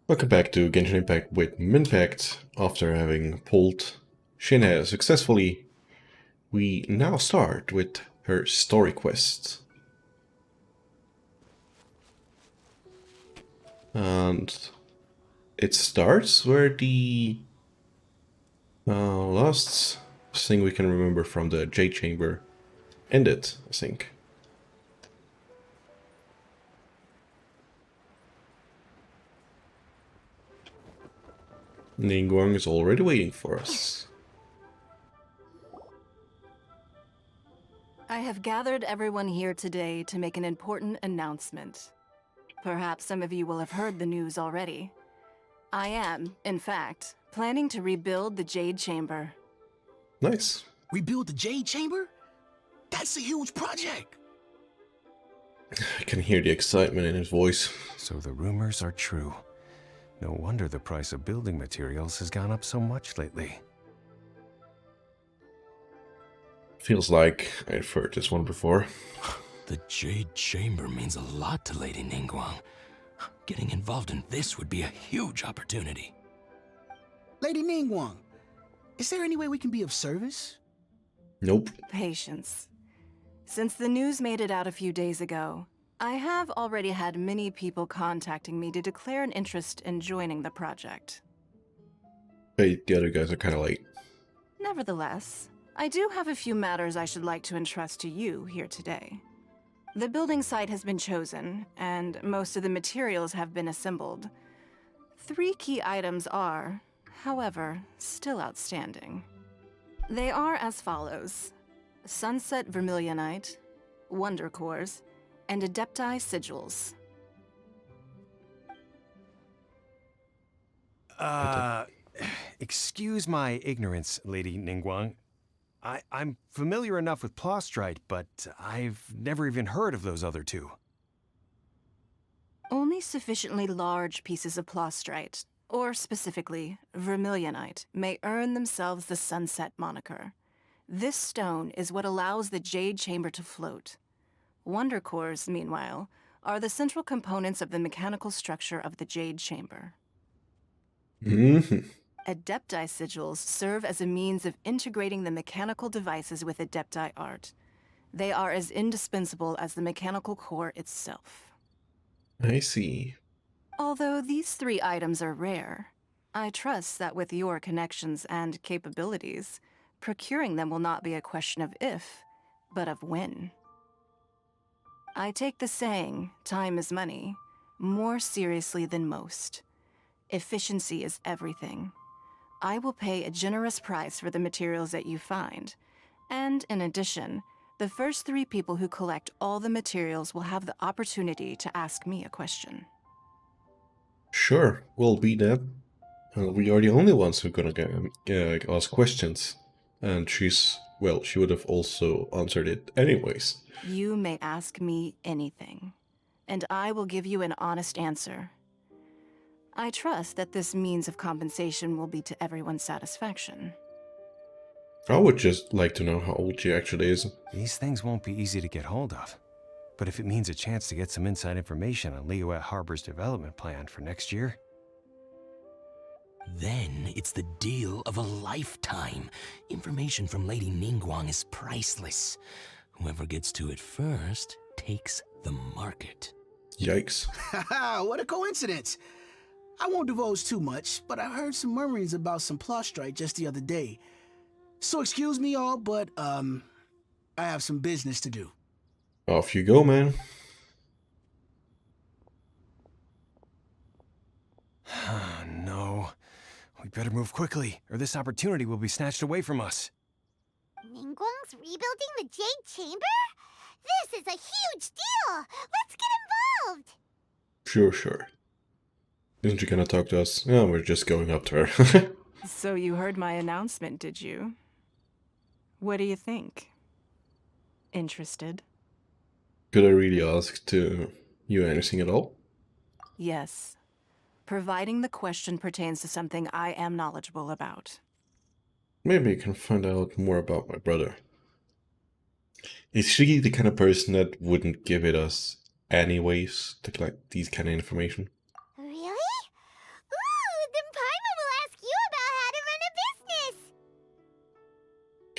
Welcome back to Genshin Impact with Minpact. After having pulled Shenhe successfully, we now start with her story quest. And it starts where the last thing we can remember from the Jade Chamber ended, I think. Ningguang is already waiting for us. I have gathered everyone here today to make an important announcement. Perhaps some of you will have heard the news already. I am, in fact, planning to rebuild the Jade Chamber. Nice. Rebuild the Jade Chamber? That's a huge project! I can hear the excitement in his voice. So the rumors are true. No wonder the price of building materials has gone up so much lately. Feels like I've heard this one before. The Jade Chamber means a lot to Lady Ningguang. Getting involved in this would be a huge opportunity. Lady Ningguang, is there any way we can be of service? Nope. Patience. Since the news made it out a few days ago, I have already had many people contacting me to declare an interest in joining the project. Hey, the other guys are kind of late. Nevertheless, I do have a few matters I should like to entrust to you here today. The building site has been chosen, and most of the materials have been assembled. 3 key items are, however, still outstanding. They are as follows: Sunset Vermilionite, Wonder Cores, and Adepti Sigils. Excuse my ignorance, Lady Ningguang. I'm familiar enough with Plostrite, but I've never even heard of those other two. Only sufficiently large pieces of Plostrite, or specifically Vermilionite, may earn themselves the Sunset moniker. This stone is what allows the Jade Chamber to float. Wonder Cores, meanwhile, are the central components of the mechanical structure of the Jade Chamber. Adepti Sigils serve as a means of integrating the mechanical devices with Adepti art. They are as indispensable as the mechanical core itself. I see. Although these 3 items are rare, I trust that with your connections and capabilities, procuring them will not be a question of if, but of when. I take the saying, time is money, more seriously than most. Efficiency is everything. I will pay a generous price for the materials that you find, and in addition, the first 3 people who collect all the materials will have the opportunity to ask me a question. Sure, we'll be that. We are the only ones who are gonna ask questions. And she would have also answered it anyways. You may ask me anything, and I will give you an honest answer. I trust that this means of compensation will be to everyone's satisfaction. I would just like to know how old she actually is. These things won't be easy to get hold of. But if it means a chance to get some inside information on Liyue Harbor's development plan for next year... Then it's the deal of a lifetime. Information from Lady Ningguang is priceless. Whoever gets to it first takes the market. Yikes. Haha, what a coincidence! I won't divulge too much, but I heard some murmurings about some Plostrite just the other day. So excuse me all, but I have some business to do. Off you go, man. No. We better move quickly, or this opportunity will be snatched away from us. Ningguang's rebuilding the Jade Chamber? This is a huge deal! Let's get involved! Sure. Isn't she gonna talk to us? No, we're just going up to her. So you heard my announcement, did you? What do you think? Interested? Could I really ask to you anything at all? Yes. Providing the question pertains to something I am knowledgeable about. Maybe you can find out more about my brother. Is she the kind of person that wouldn't give it us anyways to collect these kind of information? Really?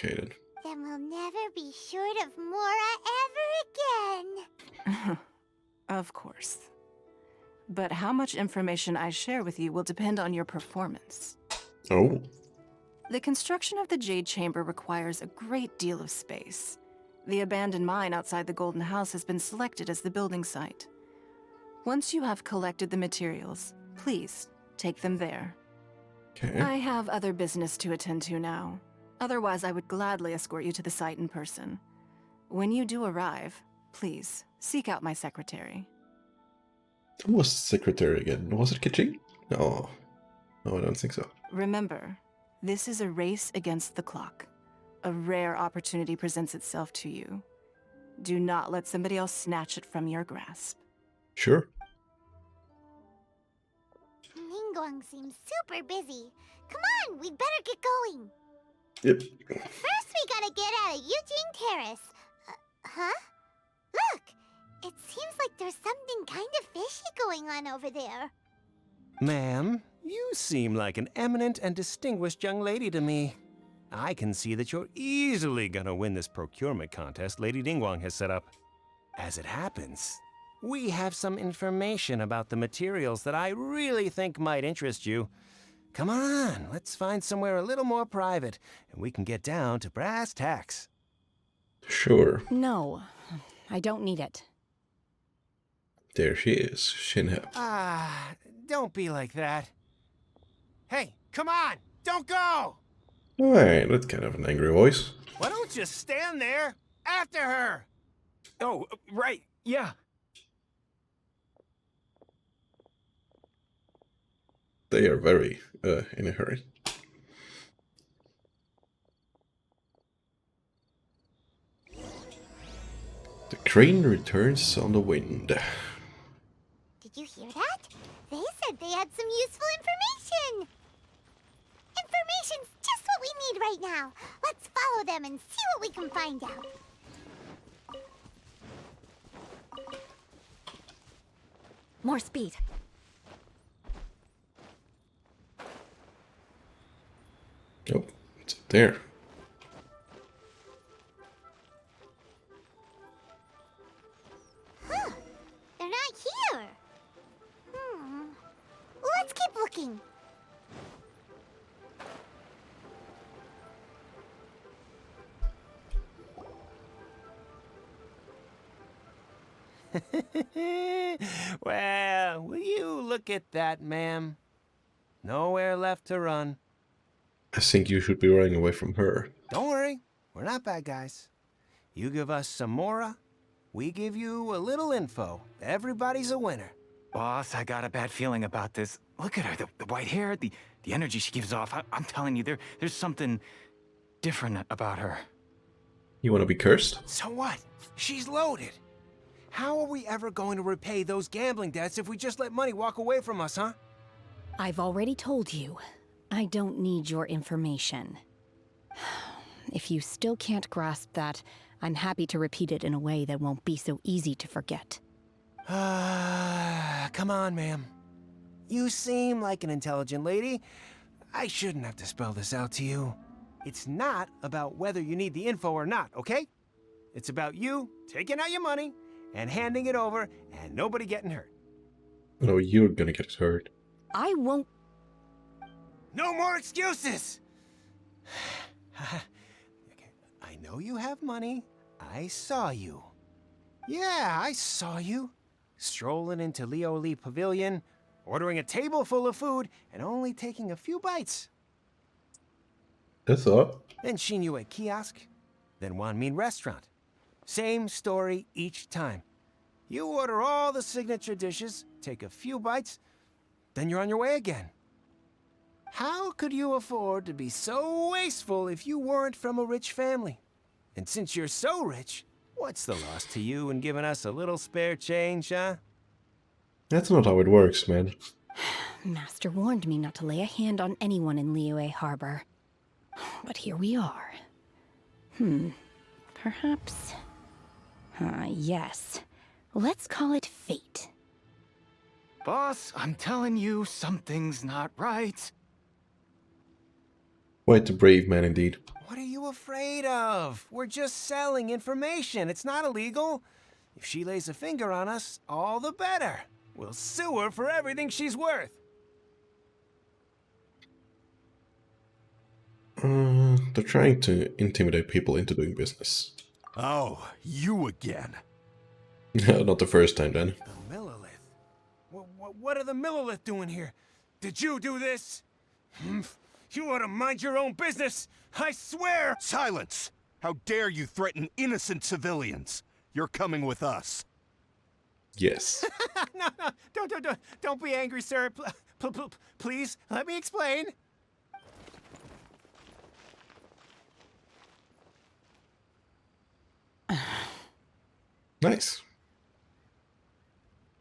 complicated. Then we'll never be short of Mora ever again. Of course. But how much information I share with you will depend on your performance. Oh, The construction of the Jade Chamber requires a great deal of space. The abandoned mine outside the Golden House has been selected as the building site. Once you have collected the materials, please take them there. okay. I have other business to attend to now. Otherwise, I would gladly escort you to the site in person. When you do arrive, please seek out my secretary. Who was the secretary again? Was it Kichi? No. No, I don't think so. Remember, this is a race against the clock. A rare opportunity presents itself to you. Do not let somebody else snatch it from your grasp. Sure. Ningguang seems super busy. Come on, we'd better get going. Yep. First, we gotta get out of Yujing Terrace. Huh? Look! It seems like there's something kind of fishy going on over there. Ma'am, you seem like an eminent and distinguished young lady to me. I can see that you're easily gonna win this procurement contest Lady Ningguang has set up. As it happens, we have some information about the materials that I really think might interest you. Come on, let's find somewhere a little more private, and we can get down to brass tacks. Sure. No, I don't need it. There she is, Shenhe. Ah, don't be like that. Hey, come on, don't go! Alright, that's kind of an angry voice. Why don't you stand there after her? Oh, right, yeah. They are very in a hurry. The crane returns on the wind. Did you hear that? They said they had some useful information. Information's just what we need right now. Let's follow them and see what we can find out. More speed. Oh, it's up there. Huh. They're not here. Let's keep looking. Well, will you look at that, ma'am? Nowhere left to run. I think you should be running away from her. Don't worry, we're not bad guys. You give us some Mora, we give you a little info. Everybody's a winner. Boss, I got a bad feeling about this. Look at her, the white hair, the energy she gives off. I'm telling you, there's something different about her. You want to be cursed? So what? She's loaded. How are we ever going to repay those gambling debts if we just let money walk away from us, huh? I've already told you, I don't need your information. If you still can't grasp that, I'm happy to repeat it in a way that won't be so easy to forget. Come on, ma'am. You seem like an intelligent lady. I shouldn't have to spell this out to you. It's not about whether you need the info or not, okay? It's about you taking out your money and handing it over and nobody getting hurt. No, you're gonna get hurt. I won't. No more excuses! Okay, I know you have money. I saw you. Yeah, I saw you. Strolling into Leo Lee Pavilion, ordering a table full of food, and only taking a few bites. That's all. Then Shinyu at kiosk, then Wanmin restaurant. Same story each time. You order all the signature dishes, take a few bites, then you're on your way again. How could you afford to be so wasteful if you weren't from a rich family? And since you're so rich, what's the loss to you in giving us a little spare change, huh? That's not how it works, man. Master warned me not to lay a hand on anyone in Liyue Harbor. But here we are. Perhaps... yes. Let's call it fate. Boss, I'm telling you, something's not right. Quite a brave man indeed. What are you afraid of? We're just selling information. It's not illegal. If she lays a finger on us, all the better. We'll sue her for everything she's worth. They're trying to intimidate people into doing business. Oh, you again. Not the first time then. The Millilith? What are the Millilith doing here? Did you do this? You ought to mind your own business. I swear! Silence! How dare you threaten innocent civilians? You're coming with us. Yes. No, don't be angry, sir. Please, let me explain. Nice.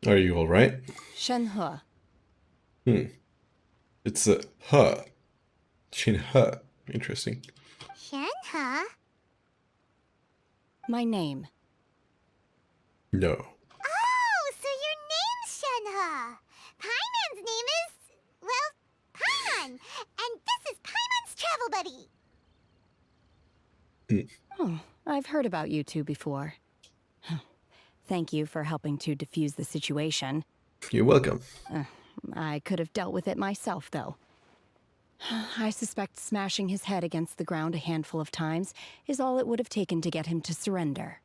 Are you alright? Shenhe. It's a her. Shenhe. Interesting. Shenhe? My name. No. Oh, so your name's Shenhe. Paimon's name is, well, Paimon. And this is Paimon's travel buddy. Oh, I've heard about you two before. Thank you for helping to defuse the situation. You're welcome. I could have dealt with it myself, though. I suspect smashing his head against the ground a handful of times is all it would have taken to get him to surrender.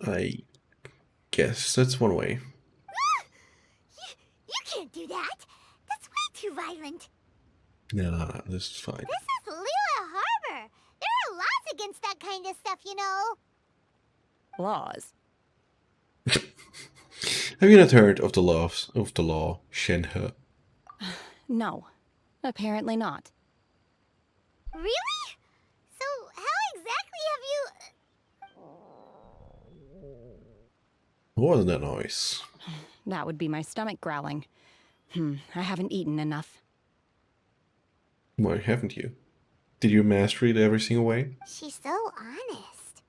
I guess that's one way. You can't do that. That's way too violent. Nah, this is fine. This is Lila Harbor. There are laws against that kind of stuff, you know. Laws? Have you not heard of the law, Shenhe? No, apparently not. Really? So how exactly have you... What was that noise? That would be my stomach growling. I haven't eaten enough. Why haven't you? Did you master it every single way? She's so honest.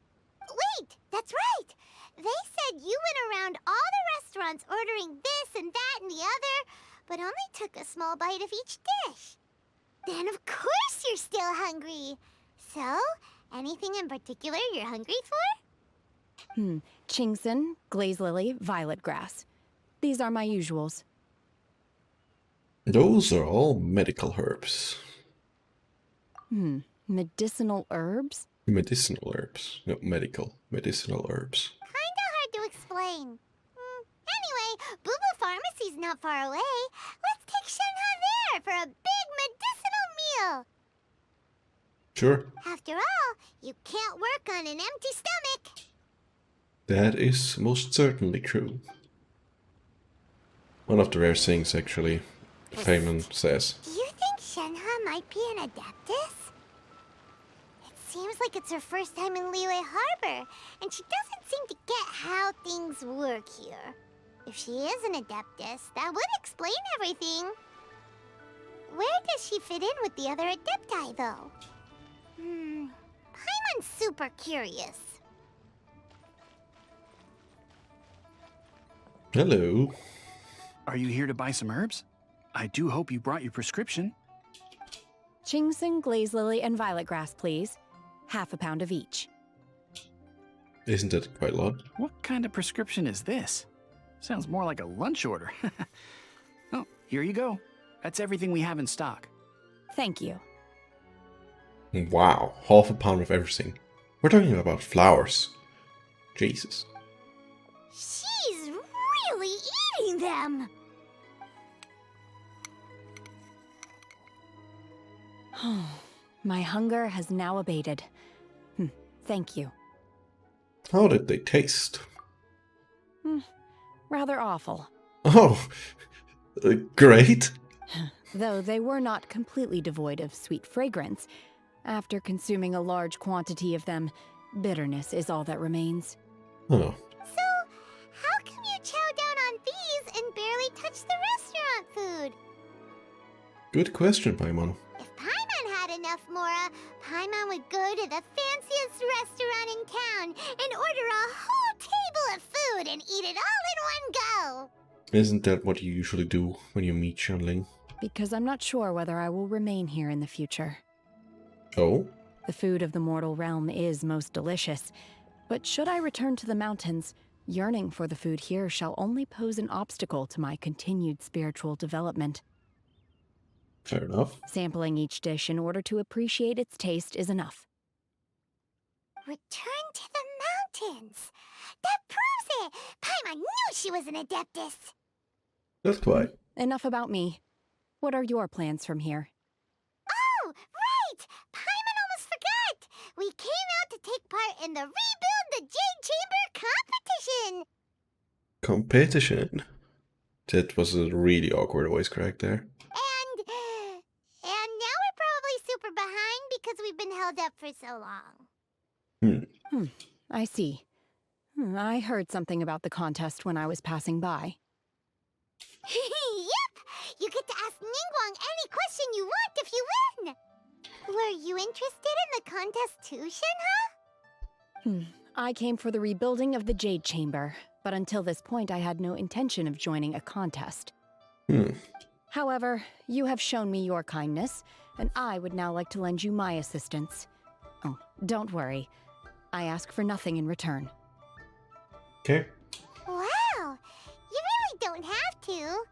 Wait, that's right. They said you went around all the restaurants ordering this and that and the other, but only took a small bite of each dish. Then of course you're still hungry. So, anything in particular you're hungry for? Chingson, glaze lily, violet grass. These are my usuals. Those are all medical herbs. Medicinal herbs? Medicinal herbs. No, medical. Medicinal herbs. Kinda hard to explain. Anyway, Booba Pharmacy's not far away. Let's take Shenhe there for a big medicinal meal. Sure. After all, you can't work on an empty stomach. That is most certainly true. One of the rare things, actually, Paimon says. Do you think Shenhe might be an Adeptus? It seems like it's her first time in Liyue Harbor, and she doesn't seem to get how things work here. If she is an Adeptus, that would explain everything. Where does she fit in with the other Adepti, though? Paimon's super curious. Hello. Are you here to buy some herbs? I do hope you brought your prescription. Chingson, glaze lily, and violet grass, please. Half a pound of each. Isn't that quite a lot? What kind of prescription is this? Sounds more like a lunch order. Oh, here you go. That's everything we have in stock. Thank you. Wow, half a pound of everything. We're talking about flowers. Jesus. She's really eating them. My hunger has now abated. Thank you. How did they taste? Rather awful. Oh, great. Though they were not completely devoid of sweet fragrance. After consuming a large quantity of them, bitterness is all that remains. Oh, So, how come you chow down on these and barely touch the restaurant food? good question, Paimon. If Paimon had enough Mora, Paimon would go to the fanciest restaurant in town and order a whole table of food and eat it all in one go. Isn't that what you usually do when you meet Xianling? Because I'm not sure whether I will remain here in the future. Oh? The food of the mortal realm is most delicious, but should I return to the mountains, yearning for the food here shall only pose an obstacle to my continued spiritual development. Fair enough. Sampling each dish in order to appreciate its taste is enough. Return to the mountains. That proves it. Paimon knew she was an Adeptus. Not quite. Enough about me. What are your plans from here? Oh, right! Paimon almost forgot! We came out to take part in the Rebuild the Jade Chamber competition! Competition? That was a really awkward voice crack there. And now we're probably super behind because we've been held up for so long. I see. I heard something about the contest when I was passing by. Yep! You get to ask Ningguang any question you want if you win! Were you interested in the contest too, Shenhe? I came for the rebuilding of the Jade Chamber, but until this point I had no intention of joining a contest. However, you have shown me your kindness, and I would now like to lend you my assistance. Oh, don't worry. I ask for nothing in return. Okay. Wow! You really don't have to.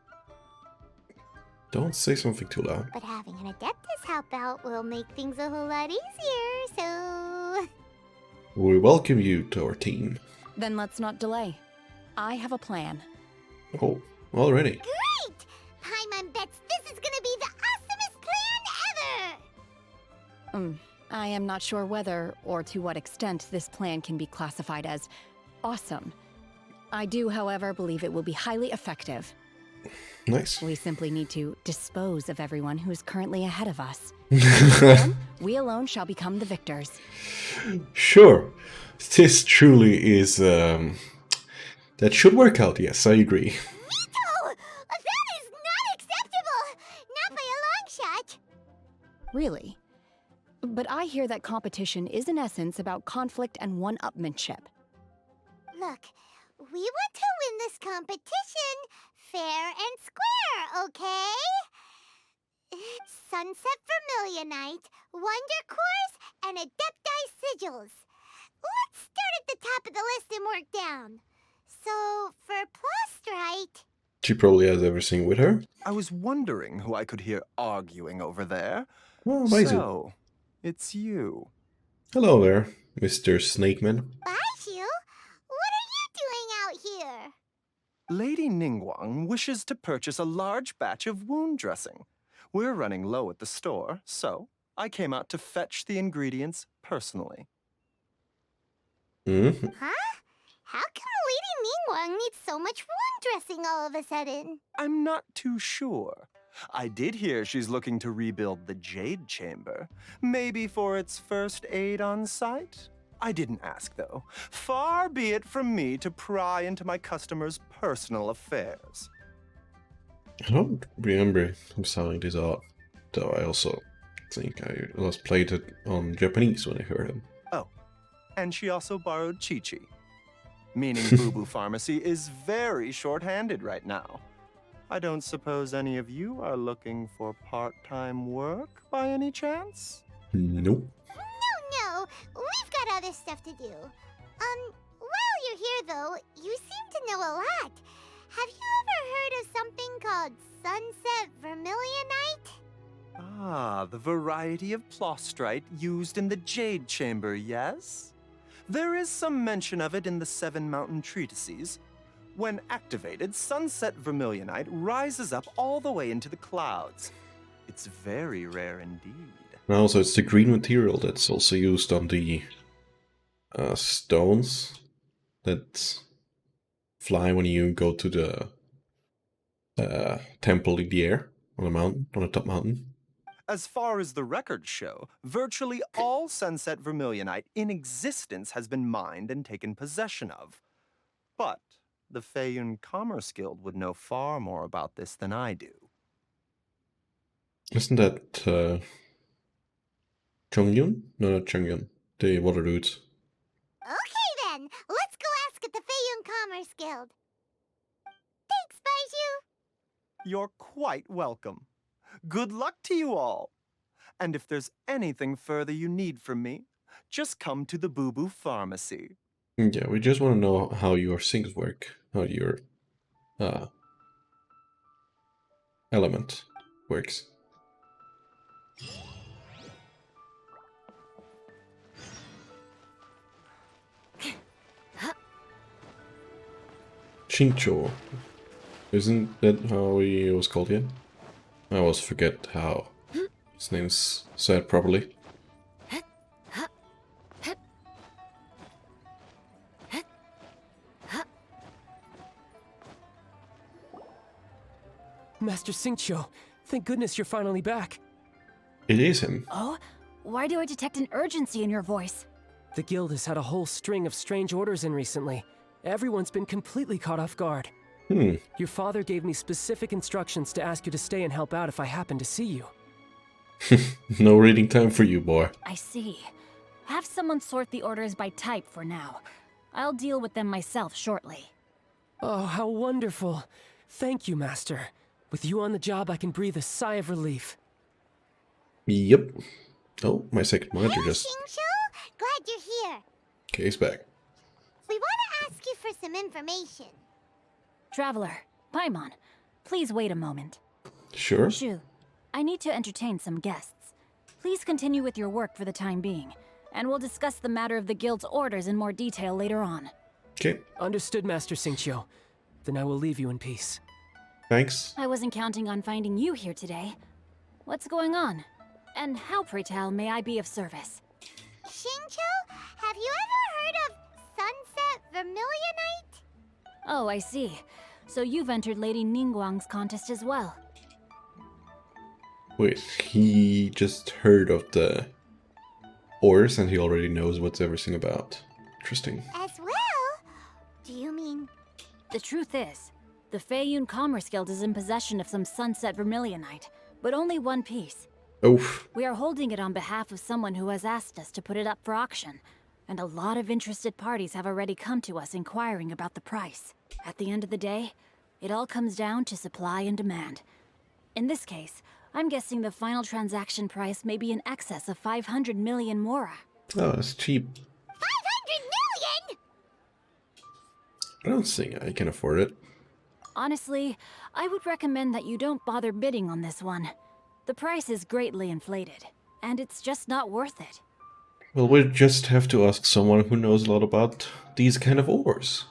Don't say something too loud. But having an Adeptus help out will make things a whole lot easier, so... We welcome you to our team. Then let's not delay. I have a plan. Oh, already. Great! Paimon bets this is gonna be the awesomest plan ever! I am not sure whether or to what extent this plan can be classified as awesome. I do, however, believe it will be highly effective. Nice. We simply need to dispose of everyone who is currently ahead of us. Then, we alone shall become the victors. Sure. This truly is, that should work out, yes, I agree. Mito! That is not acceptable! Not by a long shot! Really? But I hear that competition is in essence about conflict and one-upmanship. Look, we want to win this competition fair and square, okay? Sunset Vermilionite, Wonder Cores, and Adepti Sigils. Let's start at the top of the list and work down. So, for Plostrite... She probably has everything with her. I was wondering who I could hear arguing over there. Oh, Baizu. So, it's you. Hello there, Mr. Snakeman. Baishu, what are you doing out here? Lady Ningguang wishes to purchase a large batch of wound dressing. We're running low at the store, so I came out to fetch the ingredients personally. Mm-hmm. Huh? How come Lady Ningguang needs so much wound dressing all of a sudden? I'm not too sure. I did hear she's looking to rebuild the Jade Chamber. Maybe for its first aid on site? I didn't ask, though. Far be it from me to pry into my customers' personal affairs. I don't remember him selling this art, though I also think I last played it on Japanese when I heard him. Oh, and she also borrowed Chi-Chi. Meaning Boo Boo Pharmacy is very short-handed right now. I don't suppose any of you are looking for part-time work by any chance? Nope. No, we've got other stuff to do. While you're here though, you seem to know a lot. Have you ever heard of something called Sunset Vermilionite? Ah, the variety of plostrite used in the Jade Chamber, yes? There is some mention of it in the Seven Mountain Treatises. When activated, Sunset Vermilionite rises up all the way into the clouds. It's very rare indeed. And also, it's the green material that's also used on the stones that fly when you go to the temple in the air on a mountain, on a top mountain. As far as the records show, virtually all Sunset Vermilionite in existence has been mined and taken possession of. But the Feiyun Commerce Guild would know far more about this than I do. Isn't that Chongyun? No, not Chongyun. The water dudes. Okay then, let's go ask at the Feiyun Commerce Guild. Thanks, Baiju. You're quite welcome. Good luck to you all. And if there's anything further you need from me, just come to the Boo Boo Pharmacy. Yeah, we just want to know how your things work, how your element works. Shincho. Isn't that how he was called yet? I always forget how his name's said properly. Master Xingqiu, thank goodness you're finally back. It is him. Oh? Why do I detect an urgency in your voice? The guild has had a whole string of strange orders in recently. Everyone's been completely caught off guard. Your father gave me specific instructions to ask you to stay and help out if I happen to see you. No reading time for you, boy. I see. Have someone sort the orders by type for now. I'll deal with them myself shortly. Oh, how wonderful. Thank you, Master. With you on the job, I can breathe a sigh of relief. Yep. Oh, my second monitor just... Xingqiu, glad you're here. Okay, he's back. We want to ask you for some information. Traveler, Paimon, please wait a moment. Sure. Shu, I need to entertain some guests. Please continue with your work for the time being, and we'll discuss the matter of the guild's orders in more detail later on. Okay. Understood, Master Xingqiu. Then I will leave you in peace. Thanks. I wasn't counting on finding you here today. What's going on? And how, pray tell, may I be of service? Xingqiu, have you ever heard of Sunset Vermilionite? Oh, I see. So you've entered Lady Ningguang's contest as well. Wait, he just heard of the ores and he already knows what's everything about. Interesting. As well? Do you mean... The truth is, the Feiyun Commerce Guild is in possession of some Sunset Vermilionite, but only one piece. Oof. We are holding it on behalf of someone who has asked us to put it up for auction, and a lot of interested parties have already come to us inquiring about the price. At the end of the day, it all comes down to supply and demand. In this case, I'm guessing the final transaction price may be in excess of 500 million mora. Oh, that's cheap. 500 million?! I don't think I can afford it. Honestly, I would recommend that you don't bother bidding on this one. The price is greatly inflated, and it's just not worth it. Well, we'll just have to ask someone who knows a lot about these kind of ores.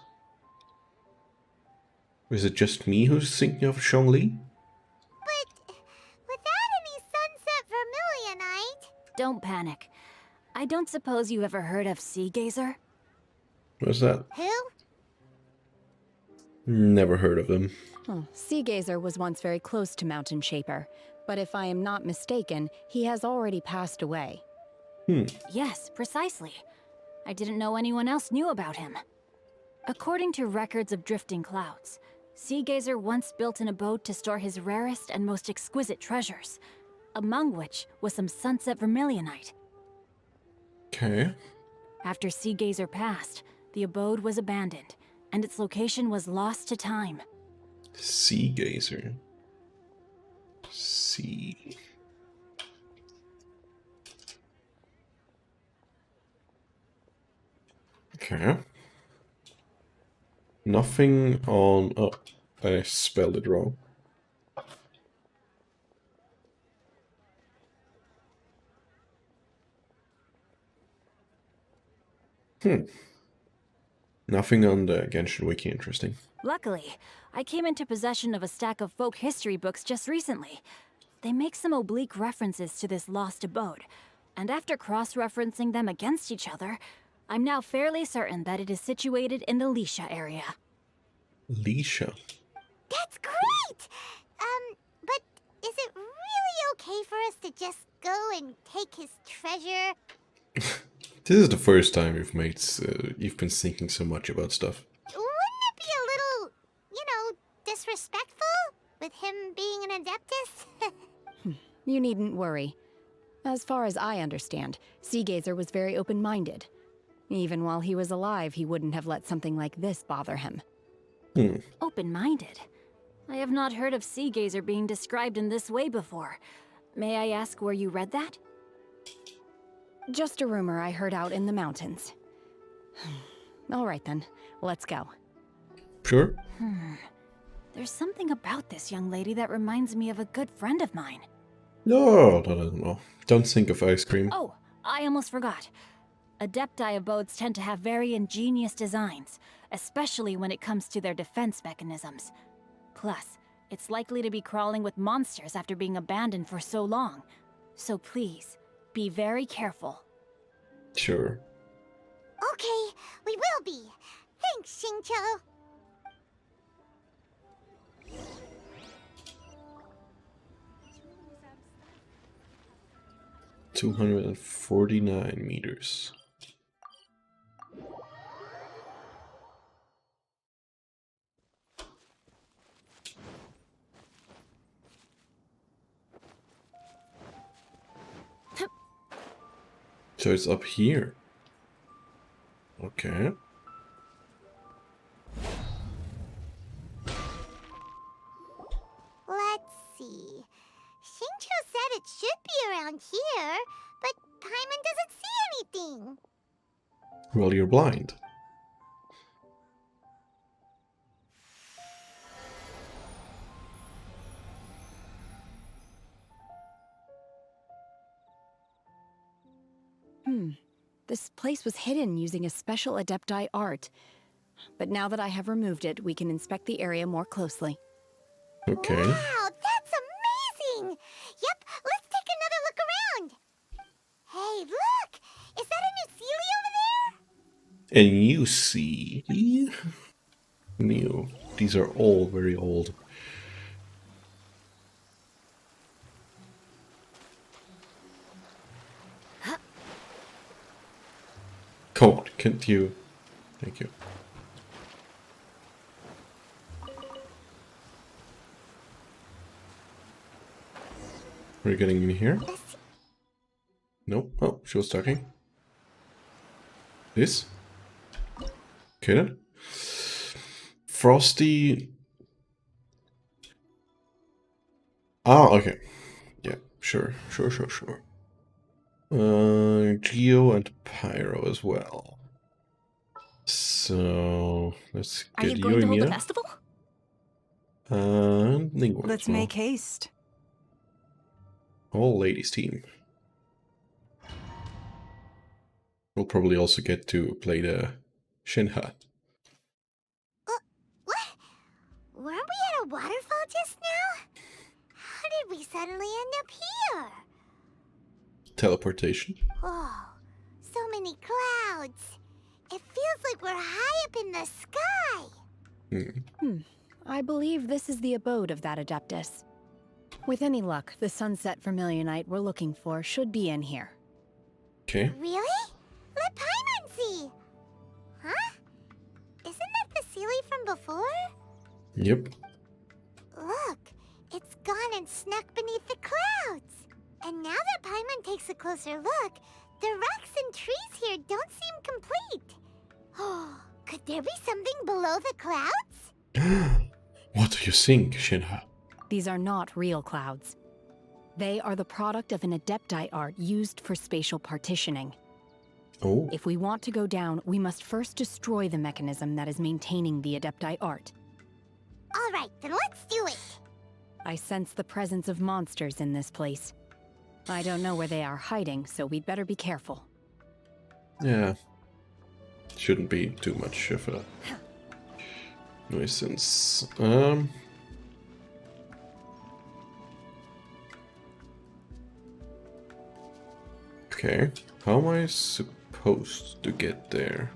Is it just me who's thinking of Zhongli? But without any Sunset Vermilionite... Don't panic. I don't suppose you ever heard of Sea Gazer? What's that? Who? Never heard of him. Sea Gazer was once very close to Mountain Shaper, but if I am not mistaken, he has already passed away. Yes, precisely. I didn't know anyone else knew about him. According to records of drifting clouds, Sea Gazer once built an abode to store his rarest and most exquisite treasures, among which was some Sunset Vermilionite. Okay. After Sea Gazer passed, the abode was abandoned, and its location was lost to time. Sea Gazer. Sea. Okay. Nothing on... Oh, I spelled it wrong. Nothing on the Genshin wiki interesting. Luckily, I came into possession of a stack of folk history books just recently. They make some oblique references to this lost abode, and after cross-referencing them against each other, I'm now fairly certain that it is situated in the Lisha area. Lisha? That's great! But is it really okay for us to just go and take his treasure? This is the first time you've been thinking so much about stuff. Wouldn't it be a little, disrespectful? With him being an Adeptus? You needn't worry. As far as I understand, Sea Gazer was very open-minded. Even while he was alive, he wouldn't have let something like this bother him. Open-minded? I have not heard of Sea Gazer being described in this way before. May I ask where you read that? Just a rumor I heard out in the mountains. All right then, let's go. Sure. There's something about this young lady that reminds me of a good friend of mine. No. Don't think of ice cream. Oh, I almost forgot. Adepti abodes tend to have very ingenious designs, especially when it comes to their defense mechanisms. Plus, it's likely to be crawling with monsters after being abandoned for so long. So please, be very careful. Sure. Okay, we will be. Thanks, Xingqiu. $249 meters. So it's up here. Okay. Let's see. Xingqiu said it should be around here, but Paimon doesn't see anything. Well, you're blind. This place was hidden using a special Adepti art. But now that I have removed it, we can inspect the area more closely. Okay. Wow, that's amazing! Yep, let's take another look around. Hey, look! Is that a new Sealy over there? And you see... New. These are all very old. Come on, can't you? Thank you. Are you getting in here? Nope. Oh, she was talking. This? Okay then. Frosty. Ah, okay. Yeah, sure. Geo and Pyro as well. So let's Are get you going to hold a Yoimiya festival? and Ningguang. Let's as well. make haste. All ladies team. We'll probably also get to play the Shenhe. What? Weren't we at a waterfall just now? How did we suddenly end up here? Teleportation. Oh, so many clouds. It feels like we're high up in the sky. I believe this is the abode of that Adeptus. With any luck, the sunset Vermilionite we're looking for should be in here. Okay. Really? Let Paimon see. Huh? Isn't that the Sealy from before? Yep. Look, it's gone and snuck beneath the clouds. And now that Paimon takes a closer look, the rocks and trees here don't seem complete. Oh, could there be something below the clouds? What do you think, Shenhe? These are not real clouds. They are the product of an Adepti art used for spatial partitioning. Oh. If we want to go down, we must first destroy the mechanism that is maintaining the Adepti art. All right, then let's do it. I sense the presence of monsters in this place. I don't know where they are hiding, so we'd better be careful. Yeah. Shouldn't be too much of a nuisance. Okay. How am I supposed to get there?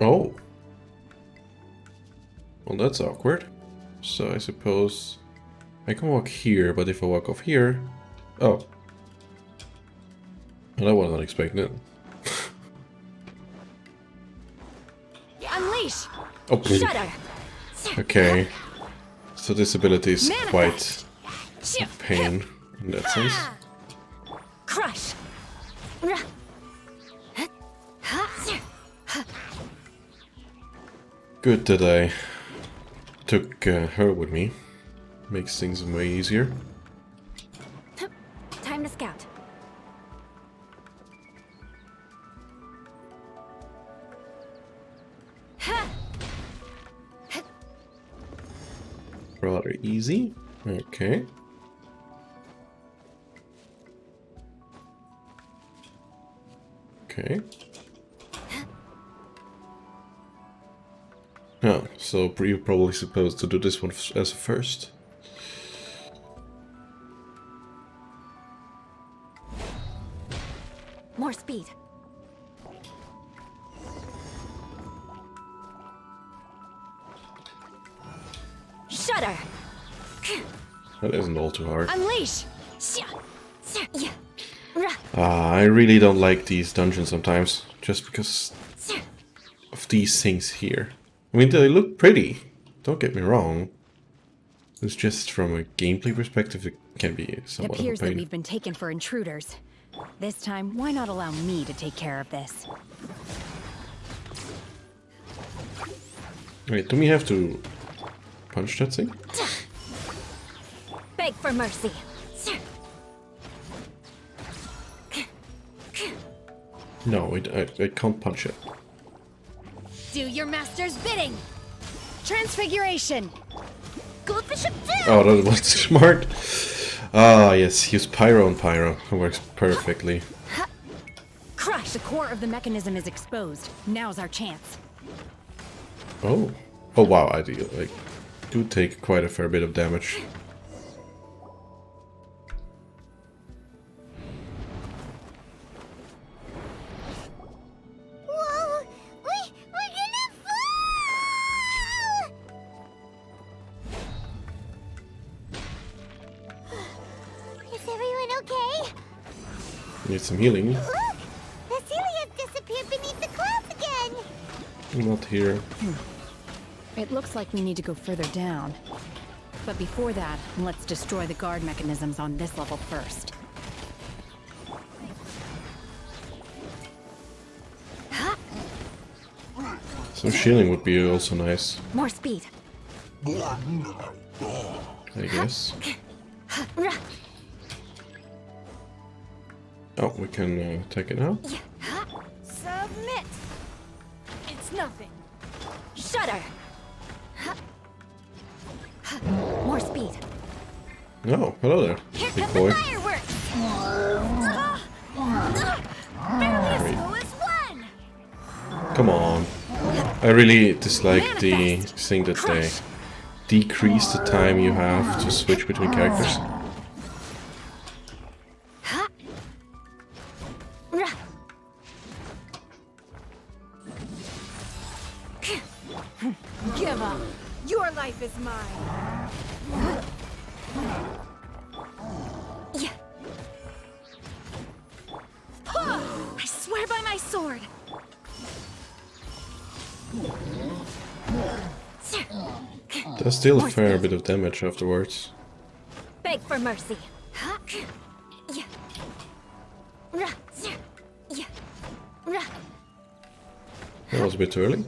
Oh. Well, that's awkward. So I suppose I can walk here, but if I walk off here... Oh. Well, I was not expecting it. Unleash! Oh, Shudder! okay. So this ability is quite a pain in that sense. Crush! Good that I took her with me. Makes things way easier. Time to scout. Rather easy. Okay. Okay. Oh, so you're probably supposed to do this one as a first. More speed. Shudder. That isn't all too hard. Unleash. I really don't like these dungeons sometimes, just because of these things here. I mean, they look pretty, don't get me wrong. It's just from a gameplay perspective, it can be somewhat It appears of a that pain. we've been taken for intruders. This time, why not allow me to take care of this? Wait, do we have to punch that thing? Beg for mercy. No, I can't punch it. Do your master's bidding. Transfiguration. Go bishop down. Oh, that was smart. Ah, yes, use Pyro on Pyro. It works perfectly. Crush. The core of the mechanism is exposed. Now's our chance. Oh. Oh, wow, I do take quite a fair bit of damage. Whoa! We're gonna fall! Is everyone okay? Need some healing. Look! The Celia's disappeared beneath the clouds again! Not here. It looks like we need to go further down. But before that, let's destroy the guard mechanisms on this level first. Some shielding would be also nice, More speed. I guess. Oh, we can take it now? Submit. It's nothing. Shudder. More speed. Oh, hello there, Here big come boy. the fireworks. Barely as slow as one. Come on. I really dislike the thing that they decrease the time you have to switch between characters. Give up. Your life is mine. Yeah. I swear by my sword. Does still a fair bit of damage afterwards. Beg for mercy. That was a bit early.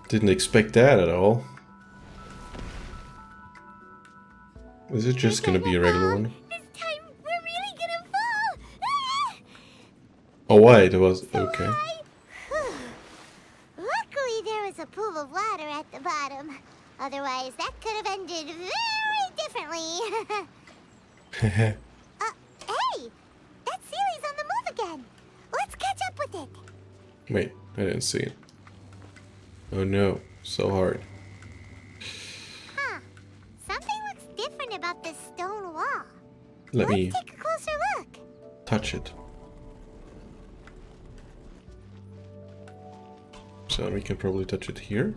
Didn't expect that at all. Is it just gonna be a regular one? This time, we're really gonna fall! Oh, why? It was... okay. Luckily, there was a pool of water at the bottom. Otherwise, that could have ended very differently. Hey! That Sealy's on the move again. Let's catch up with it. Wait, I didn't see it. Oh no, so hard. Huh. Something looks different about this stone wall. Let me Let's take a closer look. touch it. So we can probably touch it here.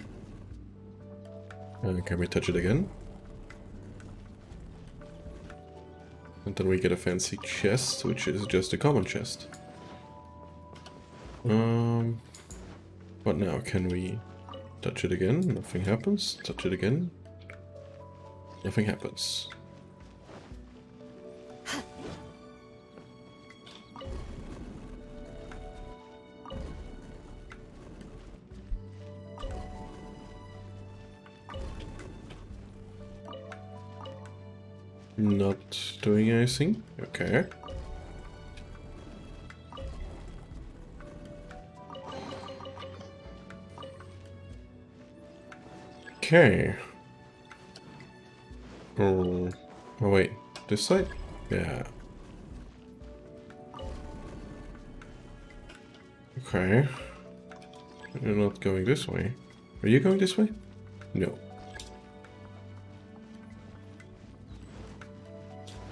And can we touch it again? And then we get a fancy chest, which is just a common chest. What now? Can we touch it again? Nothing happens. Touch it again. Nothing happens. Not doing anything? Okay. Okay. Oh wait, this side? Yeah. Okay. You're not going this way. Are you going this way? No.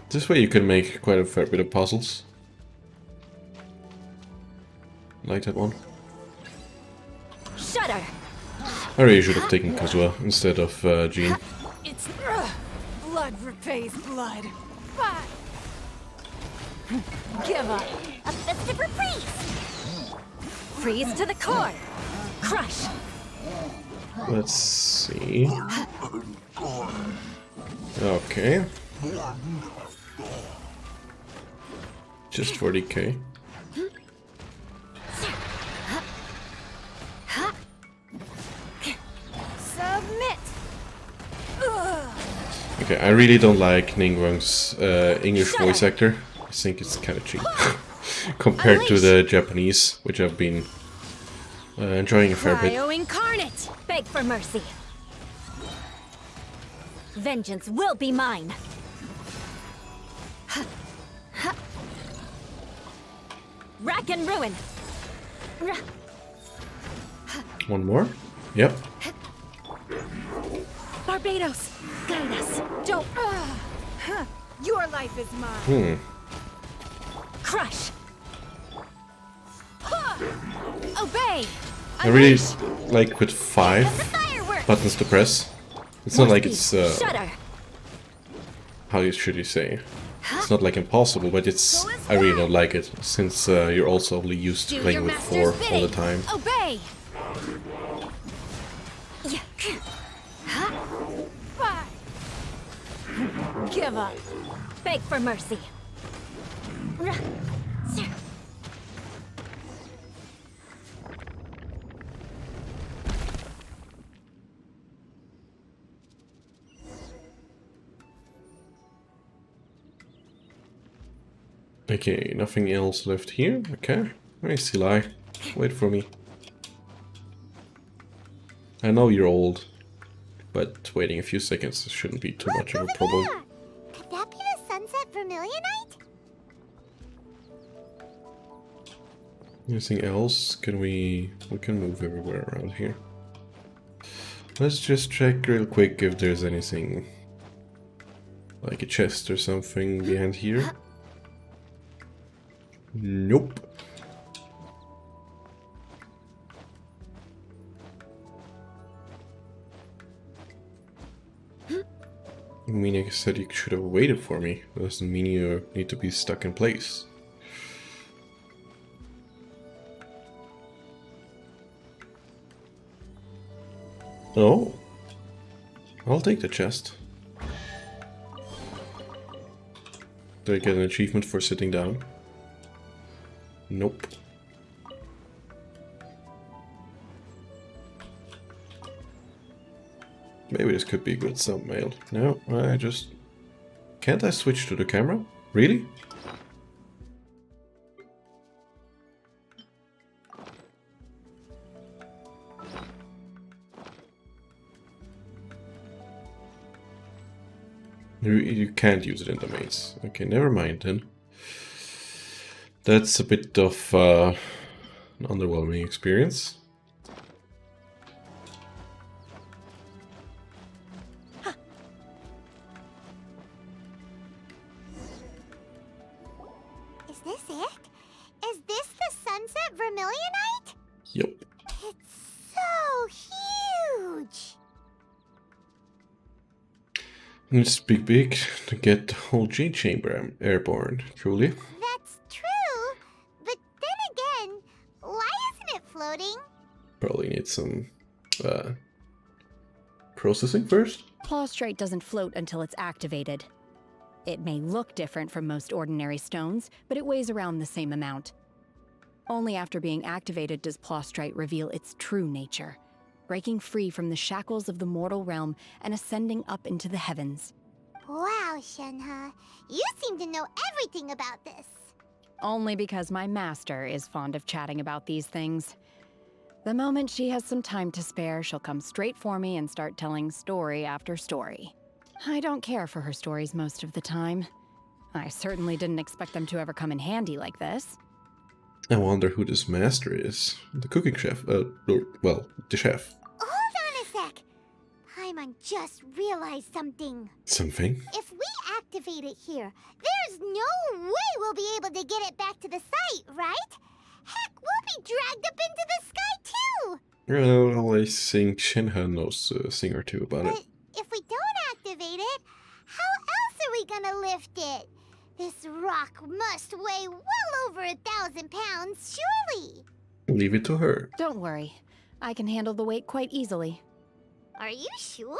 This way you can make quite a fair bit of puzzles. Like that one. Shudder. I really should have taken Kazuha instead of Jean. It's blood repays blood. Give up. A festive reprise! Freeze to the core. Crush. Let's see. Okay. Just 40k. Submit! Okay, I really don't like Ningguang's English voice actor. I think it's kind of cheap compared to the Japanese, which I've been enjoying a fair bit. Cryo incarnate. Beg for mercy. Vengeance will be mine. Rack and ruin. One more? Yep. Barbados, guide us. Don't. Your life is mine. Crush. Obey. I really like with 5 buttons to press. It's not like it's Shudder. how should you say? It's not like impossible, but it's I really don't like it since you're also only used to playing with 4 all the time. Obey. Give up. Beg for mercy. Okay, nothing else left here. Okay, hey Silai, wait for me. I know you're old, but waiting a few seconds shouldn't be too much of a problem. Could that be the Sunset Vermilionite? Anything else? We can move everywhere around here. Let's just check real quick if there's anything like a chest or something behind here. Nope. I mean, I said you should have waited for me. That doesn't mean you need to be stuck in place. Oh. I'll take the chest. Do I get an achievement for sitting down? Nope. Maybe this could be a good thumbnail. No, I just... Can't I switch to the camera? Really? You can't use it in the maze. Okay, never mind then. That's a bit of an underwhelming experience. Is this it? Is this the Sunset Vermilionite? Yep. It's so huge! It's big to get the whole Jade Chamber airborne, truly. That's true, but then again, why isn't it floating? Probably need some processing first? Plaustrite doesn't float until it's activated. It may look different from most ordinary stones, but it weighs around the same amount. Only after being activated does Plaustrite reveal its true nature, breaking free from the shackles of the mortal realm and ascending up into the heavens. Wow, Shenhe. You seem to know everything about this. Only because my master is fond of chatting about these things. The moment she has some time to spare, she'll come straight for me and start telling story after story. I don't care for her stories most of the time. I certainly didn't expect them to ever come in handy like this. I wonder who this master is. The cooking chef. Well, the chef. Hold on a sec. Paimon just realized something. Something? If we activate it here, there's no way we'll be able to get it back to the site, right? Heck, we'll be dragged up into the sky too! Well, I think Shenhe knows a thing or two about it. But if we don't activate it, how else are we gonna lift it? This rock must weigh well over 1,000 pounds, surely! Leave it to her. Don't worry. I can handle the weight quite easily. Are you sure?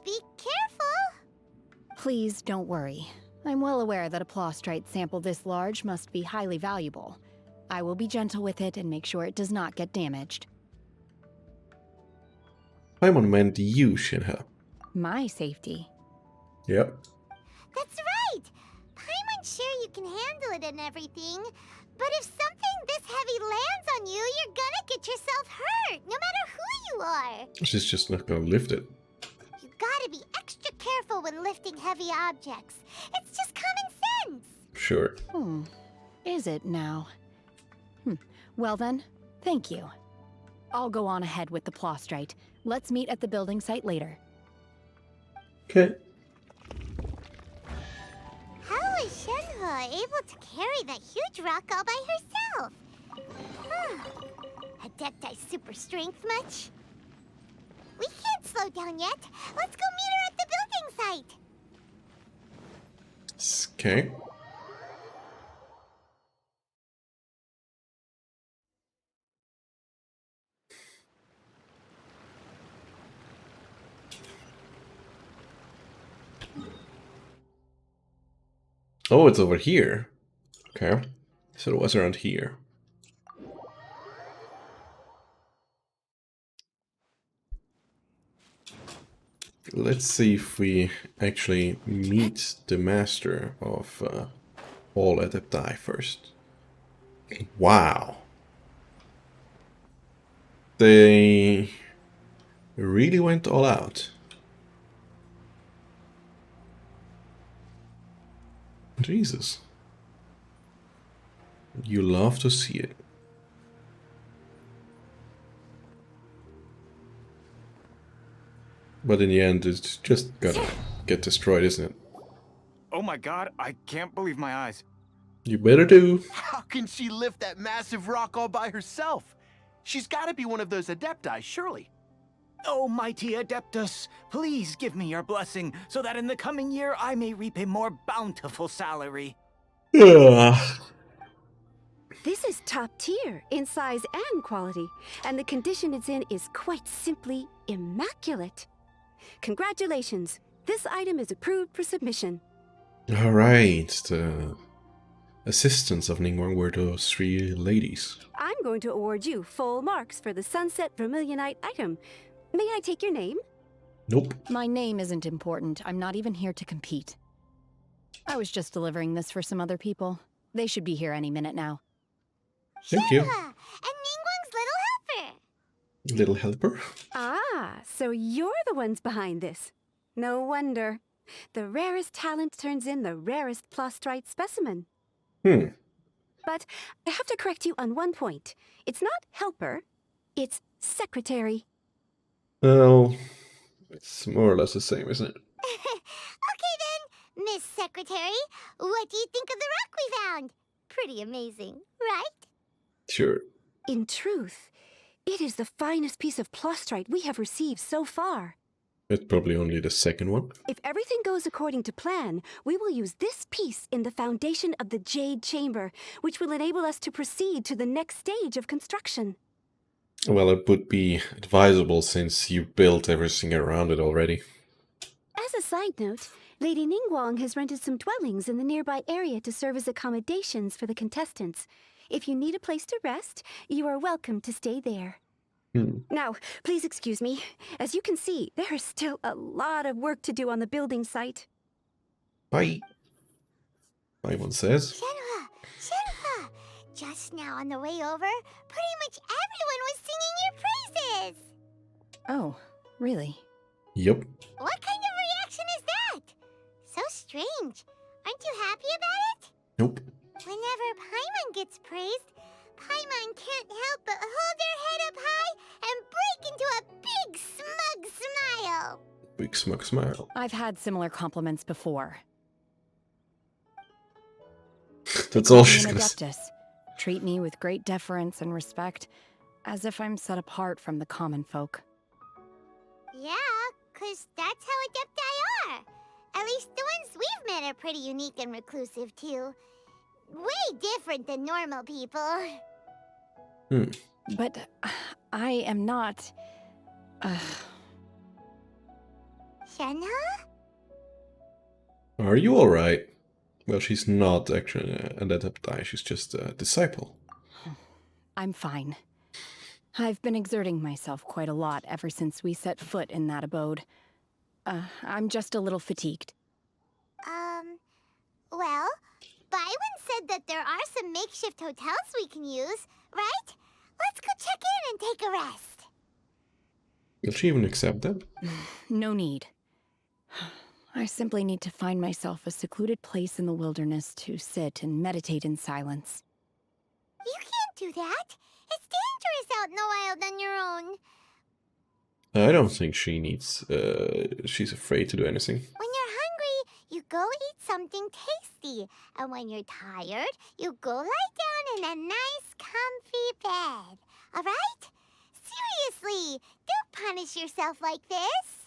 Be careful. Please don't worry. I'm well aware that a Plaustrite sample this large must be highly valuable. I will be gentle with it and make sure it does not get damaged. Paimon meant you, Shenhe. My safety. Yep. That's right! Paimon's sure you can handle it and everything, but if something this heavy lands on you, you're gonna get yourself hurt, no matter who you are! She's just not gonna lift it. You gotta be extra careful when lifting heavy objects. It's just common sense! Sure. Is it now? Well then, thank you. I'll go on ahead with the Plaustrite. Let's meet at the building site later. Okay. How is Shenhe able to carry that huge rock all by herself? Adepti super strength much? We can't slow down yet. Let's go meet her at the building site. Okay. Oh, it's over here. Okay. So it was around here. Let's see if we actually meet the master of all Adepti first. Wow. They really went all out. Jesus. You love to see it. But in the end, it's just gonna get destroyed, isn't it? Oh my god, I can't believe my eyes. You better do. How can she lift that massive rock all by herself? She's gotta be one of those Adepti, surely. Oh, mighty Adeptus, please give me your blessing so that in the coming year I may reap a more bountiful salary. Yeah. This is top tier in size and quality, and the condition it's in is quite simply immaculate. Congratulations, this item is approved for submission. Alright, the assistants of Ningguang were those three ladies. I'm going to award you full marks for the Sunset Vermilionite item. May I take your name? Nope. My name isn't important. I'm not even here to compete. I was just delivering this for some other people. They should be here any minute now. Thank you. And Ningguang's little helper. Little helper? Ah, so you're the ones behind this. No wonder. The rarest talent turns in the rarest Plaustrite specimen. But I have to correct you on one point. It's not helper, it's secretary. Well, it's more or less the same, isn't it? Okay then, Miss Secretary, what do you think of the rock we found? Pretty amazing, right? Sure. In truth, it is the finest piece of Plaustrite we have received so far. It's probably only the second one. If everything goes according to plan, we will use this piece in the foundation of the Jade Chamber, which will enable us to proceed to the next stage of construction. Well, it would be advisable since you built everything around it already. As a side note, Lady Ningguang has rented some dwellings in the nearby area to serve as accommodations for the contestants. If you need a place to rest, you are welcome to stay there. Now, please excuse me. As you can see, there is still a lot of work to do on the building site. Bye. One says. Shenhe! Just now on the way over, pretty much everyone was singing your praises! Oh, really? Yep. What kind of reaction is that? So strange. Aren't you happy about it? Nope. Whenever Paimon gets praised, Paimon can't help but hold their head up high and break into a big smug smile. Big smug smile. I've had similar compliments before. That's all she's gonna say. Adeptus. Treat me with great deference and respect, as if I'm set apart from the common folk. Yeah, 'cause that's how Adepti are. At least the ones we've met are pretty unique and reclusive, too. Way different than normal people. But I am not... Shenhe? Are you alright? Well, she's not actually an adepti, she's just a disciple. I'm fine. I've been exerting myself quite a lot ever since we set foot in that abode. I'm just a little fatigued. Well, Byron said that there are some makeshift hotels we can use, right? Let's go check in and take a rest. Will she even accept that? No need. I simply need to find myself a secluded place in the wilderness to sit and meditate in silence. You can't do that. It's dangerous out in the wild on your own. I don't think she needs... she's afraid to do anything. When you're hungry, you go eat something tasty. And when you're tired, you go lie down in a nice, comfy bed. Alright? Seriously, don't punish yourself like this.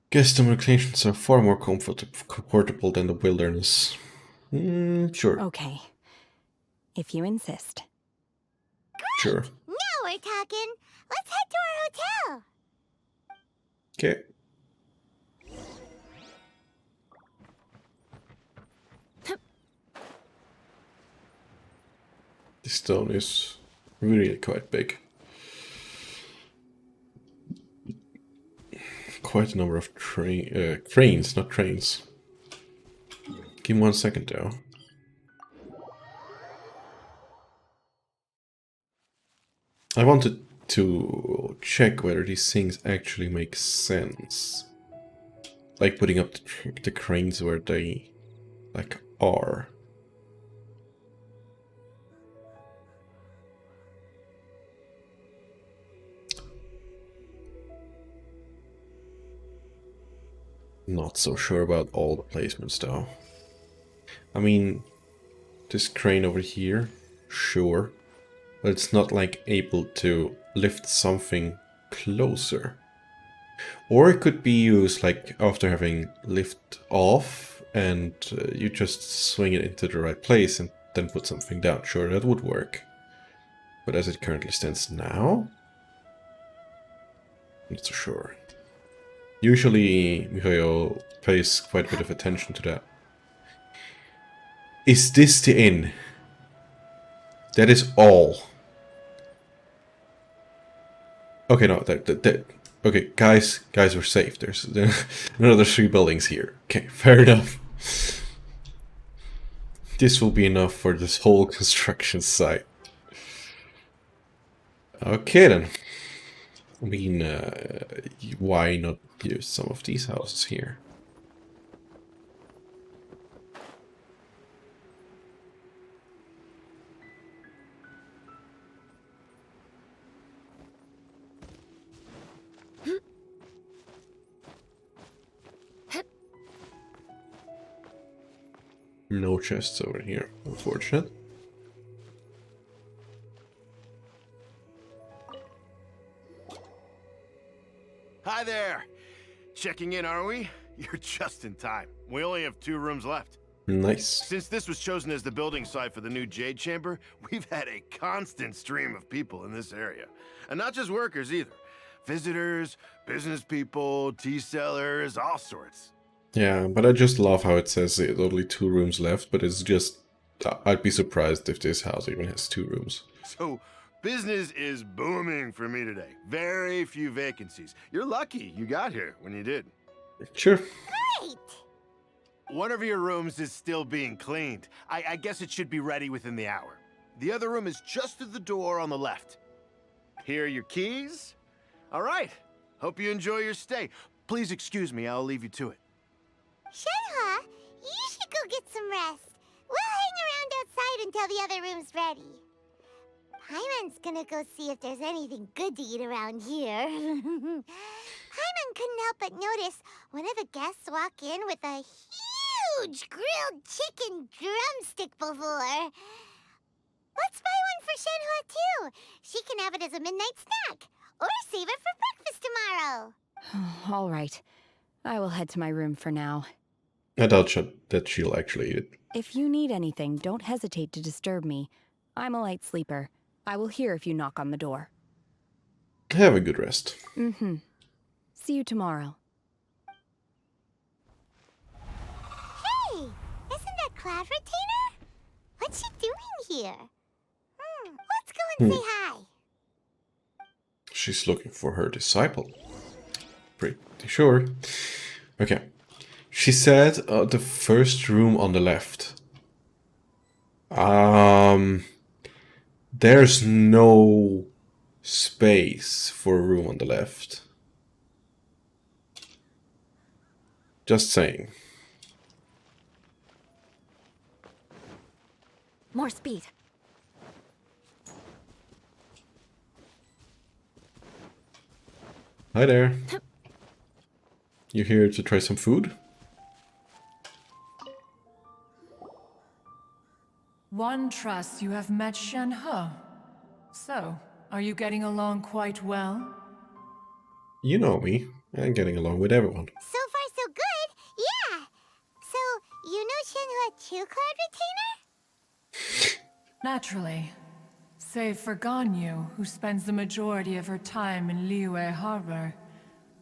Guess the locations are far more comfortable than the wilderness. Sure. Okay. If you insist. Sure. Now we're talking. Let's head to our hotel. Okay. This stone is really quite big. Quite a number of cranes, not trains. Give me 1 second though. I wanted to check whether these things actually make sense. Like putting up the cranes where they like are. Not so sure about all the placements though. I mean, this crane over here, sure. But it's not like able to lift something closer. Or it could be used like after having lift off and you just swing it into the right place and then put something down. Sure, that would work. But as it currently stands now, not so sure. Usually Mihoyo pays quite a bit of attention to that. Is this the inn? That is all. Okay, no, okay, guys, we're safe. There's another 3 buildings here. Okay, fair enough. This will be enough for this whole construction site. Okay then. I mean, why not use some of these houses here? No chests over here, unfortunate. Hi there! Checking in, are we? You're just in time. We only have 2 rooms left. Nice. Since this was chosen as the building site for the new Jade Chamber, we've had a constant stream of people in this area. And not just workers either. Visitors, business people, tea sellers, all sorts. Yeah, but I just love how it says there's only 2 rooms left, but it's just... I'd be surprised if this house even has 2 rooms. So, business is booming for me today. Very few vacancies. You're lucky you got here when you did. Sure. Great! One of your rooms is still being cleaned. I guess it should be ready within the hour. The other room is just through the door on the left. Here are your keys. All right. Hope you enjoy your stay. Please excuse me, I'll leave you to it. Shenhe, you should go get some rest. We'll hang around outside until the other room's ready. Paimon's gonna go see if there's anything good to eat around here. Paimon couldn't help but notice one of the guests walk in with a huge grilled chicken drumstick before. Let's buy one for Shenhe too. She can have it as a midnight snack. Or save it for breakfast tomorrow. All right. I will head to my room for now. I doubt that she'll actually eat it. If you need anything, don't hesitate to disturb me. I'm a light sleeper. I will hear if you knock on the door. Have a good rest. Mm-hmm. See you tomorrow. Hey! Isn't that Cloud Retainer? What's she doing here? Let's go and say hi. She's looking for her disciple. Pretty sure. Okay. She said the first room on the left. There's no space for a room on the left. Just saying. More speed. Hi there. You here to try some food? One trusts you have met Shenhe. So, are you getting along quite well? You know me. I'm getting along with everyone. So far, so good. Yeah. So, you know Shenhe too, Cloud Retainer? Naturally. Save for Ganyu, who spends the majority of her time in Liyue Harbor.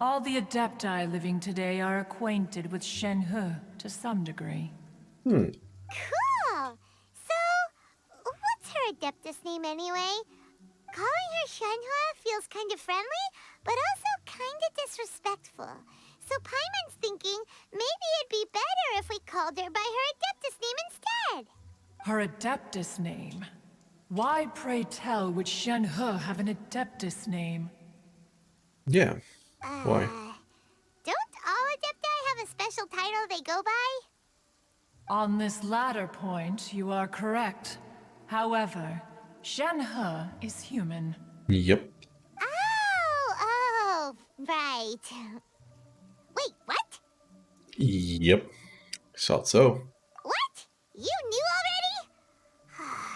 All the Adepti living today are acquainted with Shenhe to some degree. Cool. So, what's her Adeptus name anyway? Calling her Shenhe feels kind of friendly, but also kind of disrespectful. So Paimon's thinking maybe it'd be better if we called her by her Adeptus name instead. Her Adeptus name? Why, pray tell, would Shenhe have an Adeptus name? Yeah. Why? Don't all Adepti have a special title they go by? On this latter point, you are correct. However, Shenhe is human. Yep. Oh, right. Wait, what? Yep. Thought so. What? You knew already?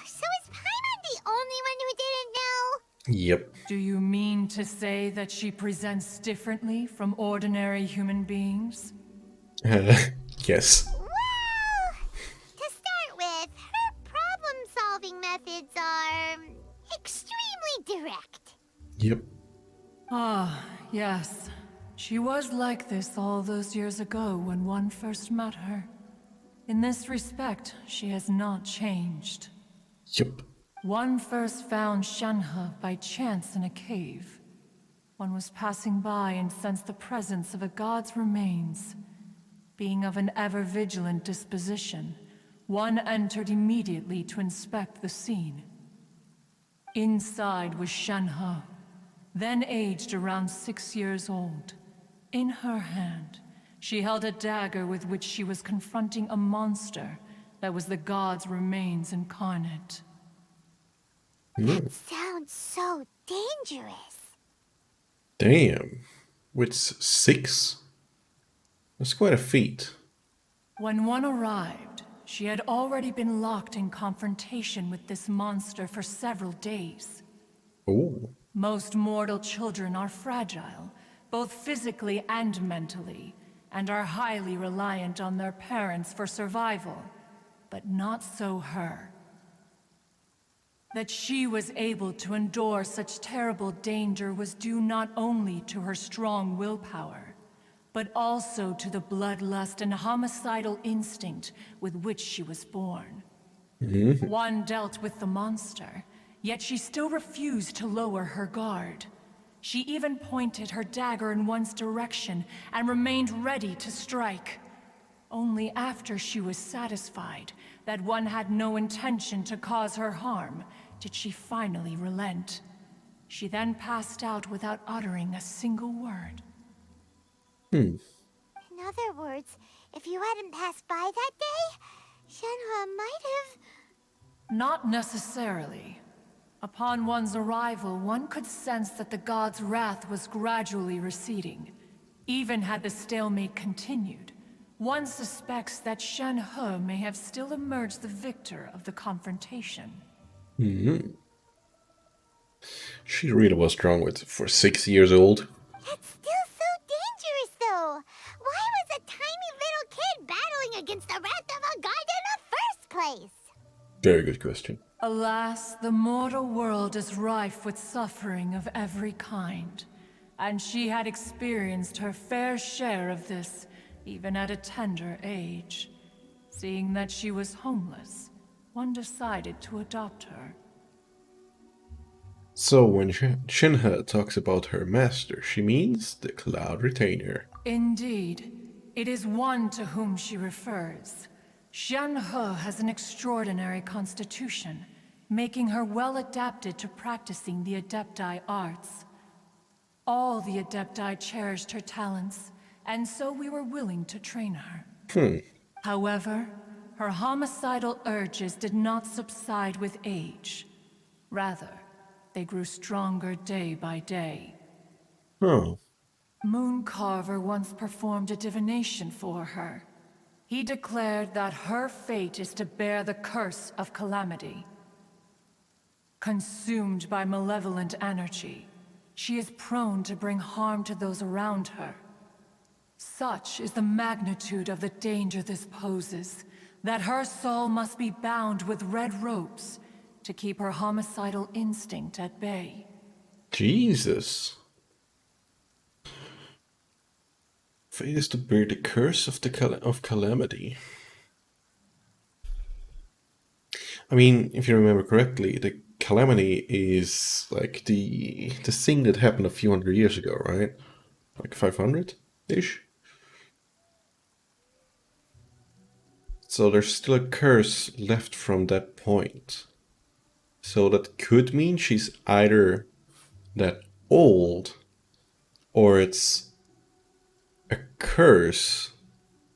So is Paimon the only one who didn't know? Yep. Do you mean to say that she presents differently from ordinary human beings? Yes. Well, to start with, her problem-solving methods are extremely direct. Yep. Ah, yes. She was like this all those years ago when one first met her. In this respect, she has not changed. Yep. One first found Shenhe by chance in a cave. One was passing by and sensed the presence of a god's remains. Being of an ever-vigilant disposition, one entered immediately to inspect the scene. Inside was Shenhe, then aged around 6 years old. In her hand, she held a dagger with which she was confronting a monster that was the god's remains incarnate. That sounds so dangerous. Damn. With 6? That's quite a feat. When one arrived, she had already been locked in confrontation with this monster for several days. Oh. Most mortal children are fragile, both physically and mentally, and are highly reliant on their parents for survival. but not so her. That she was able to endure such terrible danger was due not only to her strong willpower, but also to the bloodlust and homicidal instinct with which she was born. One dealt with the monster, yet she still refused to lower her guard. She even pointed her dagger in one's direction and remained ready to strike. Only after she was satisfied that one had no intention to cause her harm did she finally relent. She then passed out without uttering a single word. In other words, if you hadn't passed by that day, Shenhe might have... Not necessarily. Upon one's arrival, one could sense that the god's wrath was gradually receding. Even had the stalemate continued, one suspects that Shenhe may have still emerged the victor of the confrontation. She really was strong for 6 years old. That's still so dangerous, though. Why was a tiny little kid battling against the wrath of a god in the first place? Very good question. Alas, the mortal world is rife with suffering of every kind, and she had experienced her fair share of this, even at a tender age. Seeing that she was homeless, one decided to adopt her. So when Shenhe talks about her master, she means the Cloud Retainer. Indeed, it is one to whom she refers. Shenhe has an extraordinary constitution, making her well adapted to practicing the Adepti arts. All the Adepti cherished her talents, and so we were willing to train her. However, her homicidal urges did not subside with age. Rather, they grew stronger day by day. Mooncarver once performed a divination for her. He declared that her fate is to bear the curse of calamity. Consumed by malevolent energy, she is prone to bring harm to those around her. Such is the magnitude of the danger this poses, that her soul must be bound with red ropes to keep her homicidal instinct at bay. Jesus. Fate is to bear the curse of calamity. I mean, if you remember correctly, the calamity is like the thing that happened a few hundred years ago, right? Like 500-ish? So there's still a curse left from that point. So that could mean she's either that old, or it's a curse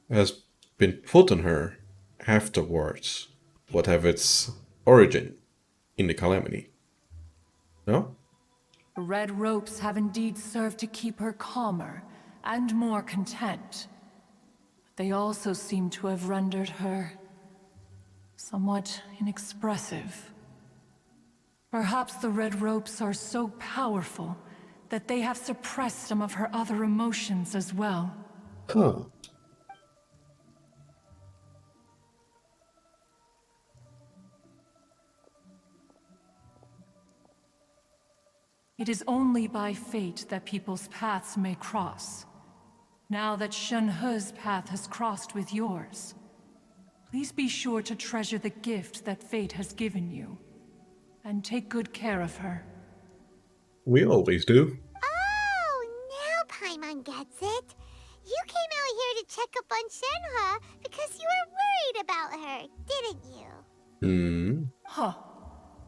has been put on her afterwards, what have its origin in the calamity. No? Red ropes have indeed served to keep her calmer and more content. But they also seem to have rendered her somewhat inexpressive. Perhaps the red ropes are so powerful that they have suppressed some of her other emotions as well. It is only by fate that people's paths may cross. Now that Shenhe's path has crossed with yours, please be sure to treasure the gift that fate has given you, and take good care of her. We always do. Oh, now Paimon gets it. You came out here to check up on Shenhe because you were worried about her, didn't you? Huh.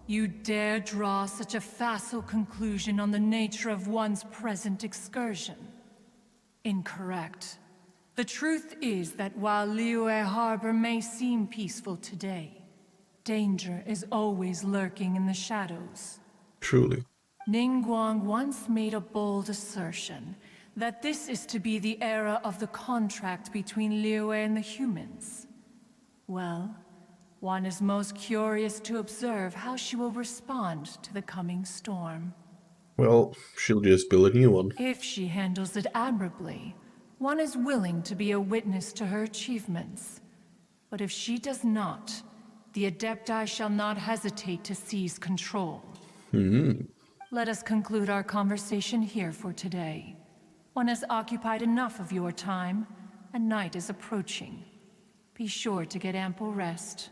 You dare draw such a facile conclusion on the nature of one's present excursion? Incorrect. The truth is that while Liyue Harbor may seem peaceful today, danger is always lurking in the shadows. Truly. Ningguang once made a bold assertion that this is to be the era of the contract between Liyue and the humans. Well, one is most curious to observe how she will respond to the coming storm. Well, she'll just build a new one. If she handles it admirably, one is willing to be a witness to her achievements. But if she does not, the Adepti shall not hesitate to seize control. Let us conclude our conversation here for today. One has occupied enough of your time, and night is approaching. Be sure to get ample rest.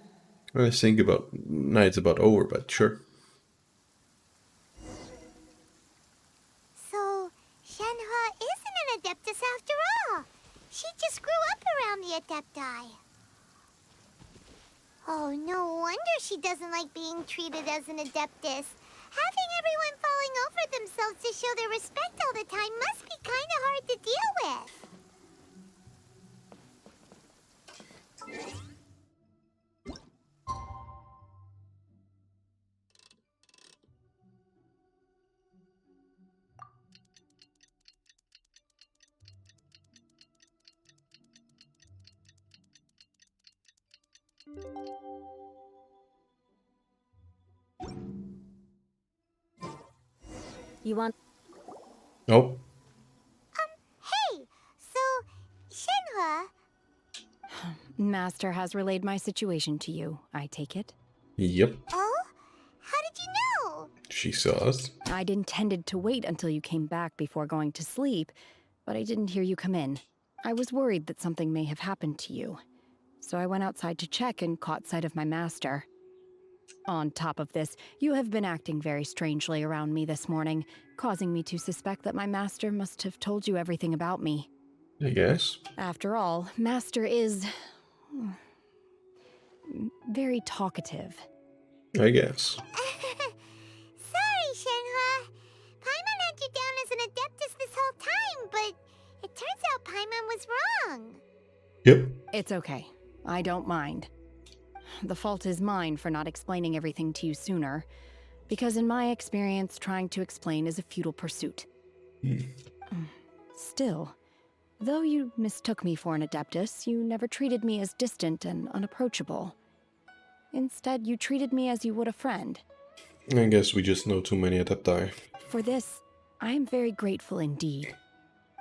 I think about night's about over, but sure. So, Shenhe isn't an Adeptus after all. She just grew up around the Adepti. Oh, no wonder she doesn't like being treated as an Adeptus. Having everyone falling over themselves to show their respect all the time must be kind of hard to deal with. You want... Nope. Hey, so, Shenhe, Master has relayed my situation to you, I take it? Yep. oh? How did you know? She saw us. I'd intended to wait until you came back before going to sleep, but I didn't hear you come in. I was worried that something may have happened to you, so I went outside to check and caught sight of my master. On top of this, you have been acting very strangely around me this morning, causing me to suspect that my master must have told you everything about me. I guess. After all, Master is... very talkative. I guess. Sorry, Shenhe. Paimon had you down as an Adeptus this whole time, but it turns out Paimon was wrong. Yep. It's okay. I don't mind. The fault is mine for not explaining everything to you sooner, because in my experience, trying to explain is a futile pursuit. Still, though you mistook me for an Adeptus, you never treated me as distant and unapproachable. Instead, you treated me as you would a friend. I guess we just know too many Adepti. For this, I am very grateful indeed.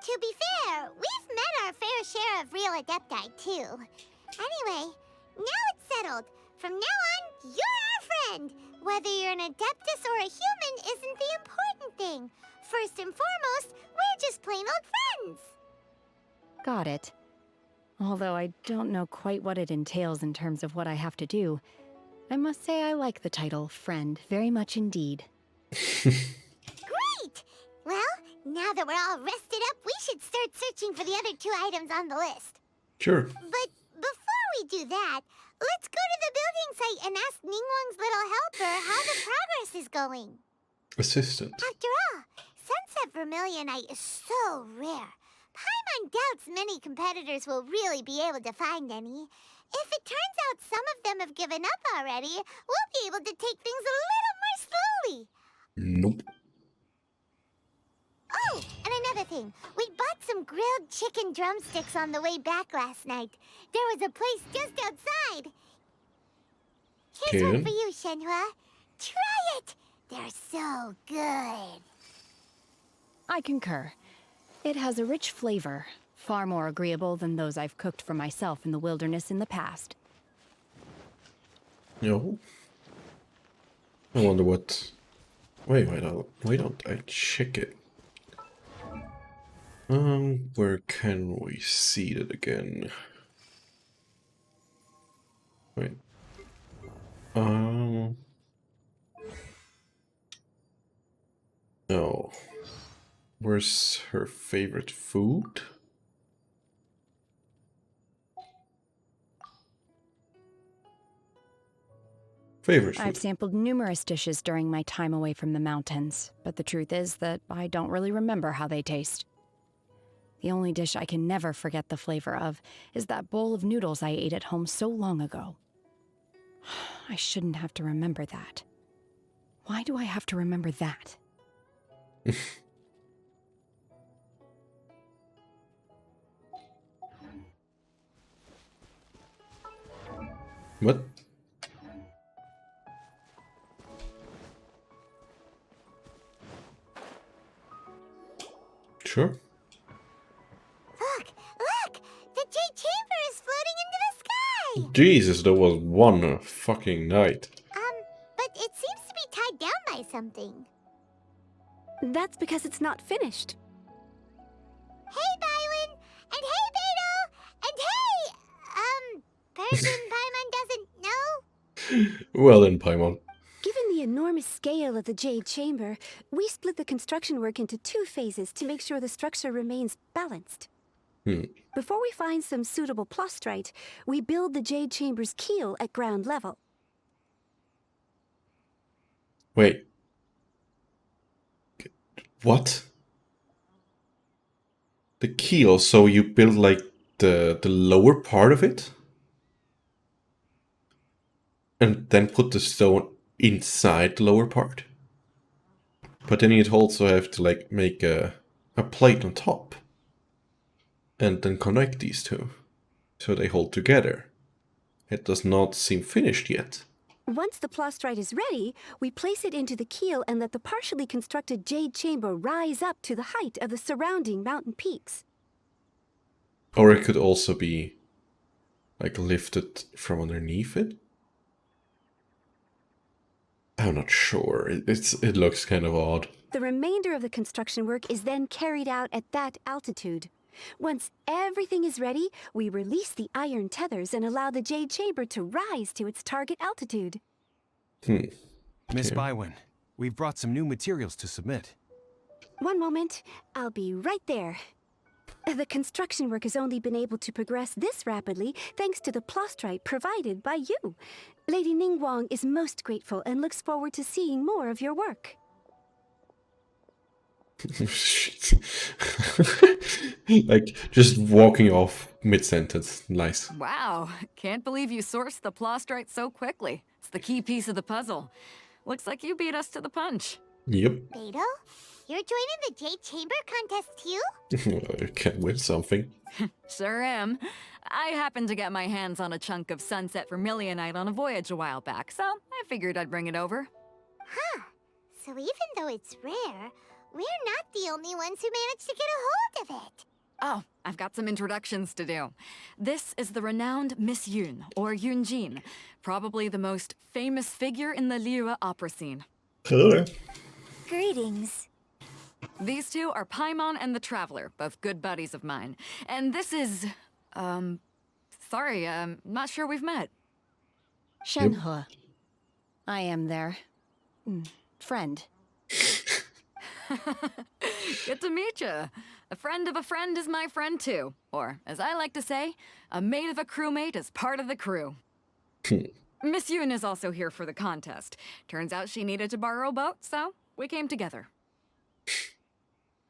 To be fair, we've met our fair share of real Adepti, too. Anyway, now it's settled. From now on, you're our friend. Whether you're an Adeptus or a human isn't the important thing. First and foremost, we're just plain old friends. Got it. Although I don't know quite what it entails in terms of what I have to do, I must say I like the title friend very much indeed. Great! Well, now that we're all rested up, we should start searching for the other 2 items on the list. Sure. But before we do that, let's go to the building site and ask Ningguang's little helper how the progress is going. Assistant. After all, Sunset Vermilionite is so rare. Paimon doubts many competitors will really be able to find any. If it turns out some of them have given up already, we'll be able to take things a little more slowly. Nope. Oh, and another thing. We bought some grilled chicken drumsticks on the way back last night. There was a place just outside. Here's one for you, Shenhe. Try it. They're so good. I concur. It has a rich flavor, far more agreeable than those I've cooked for myself in the wilderness in the past. No. I wonder what... why don't I check it? Where can we see it again? Wait. No. Where's her favorite food? Favorite food. I've sampled numerous dishes during my time away from the mountains, but the truth is that I don't really remember how they taste. The only dish I can never forget the flavor of is that bowl of noodles I ate at home so long ago. I shouldn't have to remember that. Why do I have to remember that? What? Sure. Look! The Jade Chamber is floating into the sky! way! Jesus, that was one fucking night. But it seems to be tied down by something. That's because it's not finished. Hey, Bywin! And hey, Beto! And hey! Person Paimon doesn't know? Well then, Paimon. Given the enormous scale of the Jade Chamber, we split the construction work into 2 phases to make sure the structure remains balanced. Before we find some suitable plostrite, we build the Jade Chamber's keel at ground level. Wait. What? The keel, so you build like the lower part of it? And then put the stone inside the lower part? But then you'd also have to like make a plate on top. And then connect these two. So they hold together. It does not seem finished yet. Once the plostrite is ready, we place it into the keel and let the partially constructed Jade Chamber rise up to the height of the surrounding mountain peaks. Or it could also be like lifted from underneath it. I'm not sure. It looks kind of odd. The remainder of the construction work is then carried out at that altitude. Once everything is ready, we release the iron tethers and allow the Jade Chamber to rise to its target altitude. Miss Bywin, we've brought some new materials to submit. One moment, I'll be right there. The construction work has only been able to progress this rapidly thanks to the plostrite provided by you. Lady Ningguang is most grateful and looks forward to seeing more of your work. Like, just walking off mid-sentence. Nice. Wow, can't believe you sourced the plostrite so quickly. It's the key piece of the puzzle. Looks like you beat us to the punch. Yep. Beto? You're joining the Jade Chamber contest too? I can win something. Sure am. I happened to get my hands on a chunk of sunset vermilionite on a voyage a while back, so I figured I'd bring it over. Huh. So even though it's rare, we're not the only ones who managed to get a hold of it. Oh, I've got some introductions to do. This is the renowned Miss Yun, or Yunjin, probably the most famous figure in the Liyue opera scene. Hello. Greetings. These two are Paimon and the Traveler, both good buddies of mine. And this is, sorry, not sure we've met. Shenhe. I am their friend. Good to meet you. A friend of a friend is my friend too. Or, as I like to say, a mate of a crewmate is part of the crew. Miss Yun is also here for the contest. Turns out she needed to borrow a boat, so we came together.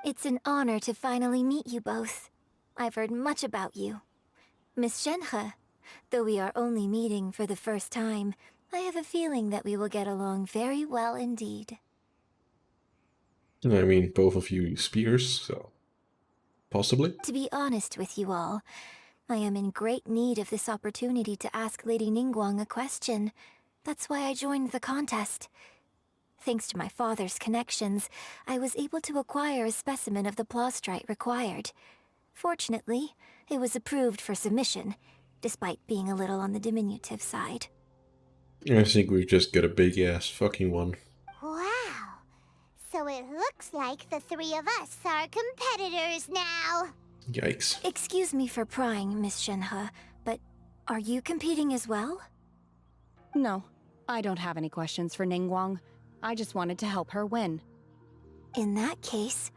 It's an honor to finally meet you both. I've heard much about you. Miss Shenhe, though we are only meeting for the first time, I have a feeling that we will get along very well indeed. I mean, both of you spears, so possibly. To be honest with you all, I am in great need of this opportunity to ask Lady Ningguang a question. That's why I joined the contest. Thanks to my father's connections, I was able to acquire a specimen of the plostrite required. Fortunately, it was approved for submission, despite being a little on the diminutive side. I think we just got a big-ass fucking one. Wow. So it looks like the three of us are competitors now. Yikes. Excuse me for prying, Miss Shenhe, but are you competing as well? No, I don't have any questions for Ningguang. I just wanted to help her win. In that case,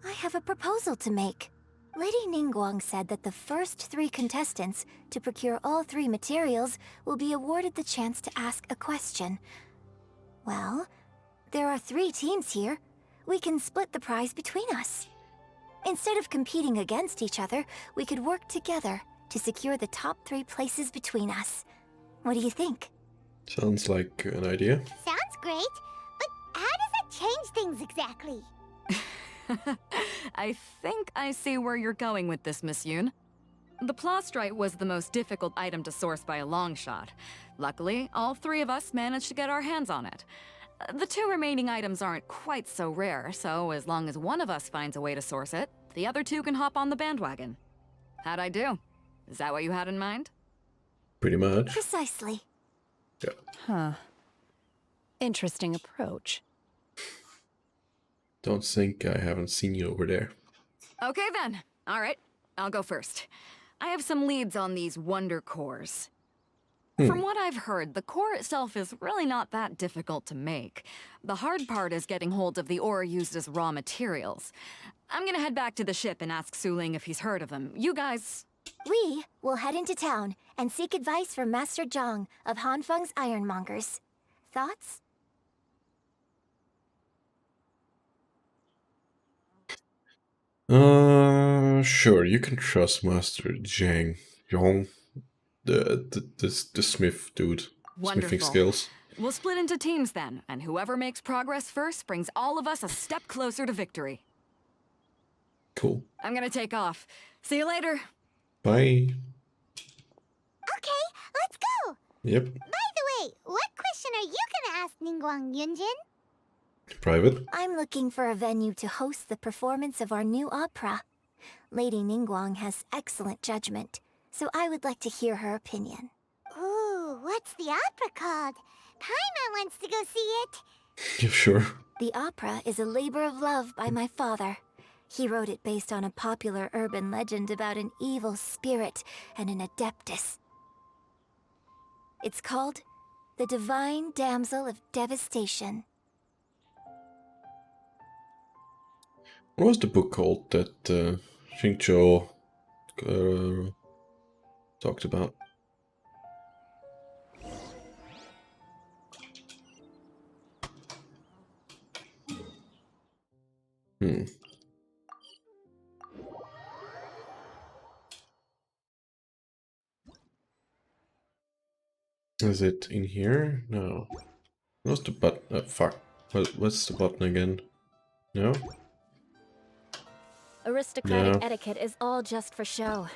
I have a proposal to make. Lady Ningguang said that the first 3 contestants to procure all 3 materials will be awarded the chance to ask a question. Well, there are 3 teams here. We can split the prize between us. Instead of competing against each other, we could work together to secure the top 3 places between us. What do you think? Sounds like an idea. Sounds great, but how does it change things exactly? I think I see where you're going with this, Miss Yun. The plostrite was the most difficult item to source by a long shot. Luckily, all 3 of us managed to get our hands on it. The 2 remaining items aren't quite so rare, so as long as one of us finds a way to source it, the other 2 can hop on the bandwagon. How'd I do? Is that what you had in mind? Pretty much. Precisely. Yeah. Huh. Interesting approach. Don't think I haven't seen you over there. Okay then. All right, I'll go first. I have some leads on these wonder cores. From what I've heard, the core itself is really not that difficult to make. The hard part is getting hold of the ore used as raw materials. I'm gonna head back to the ship and ask Su Ling if he's heard of them. You guys... We will head into town and seek advice from Master Zhang of Hanfeng's Ironmongers. Thoughts? Sure, you can trust Master Yong, the smith dude. Wonderful. Smithing skills. We'll split into teams then, and whoever makes progress first brings all of us a step closer to victory. Cool. I'm gonna take off. See you later. Bye. Okay, let's go! Yep. By the way, what question are you gonna ask Ningguang Yunjin? Private. I'm looking for a venue to host the performance of our new opera. Lady Ningguang has excellent judgment, so I would like to hear her opinion. Ooh, what's the opera called? Paimon wants to go see it. Yeah, sure. The opera is a labor of love by my father. He wrote it based on a popular urban legend about an evil spirit and an adeptus. It's called The Divine Damsel of Devastation. What was the book called that Xingqiu talked about? Is it in here? No. What's the button? Fuck. What's the button again? No? Aristocratic No. etiquette is all just for show.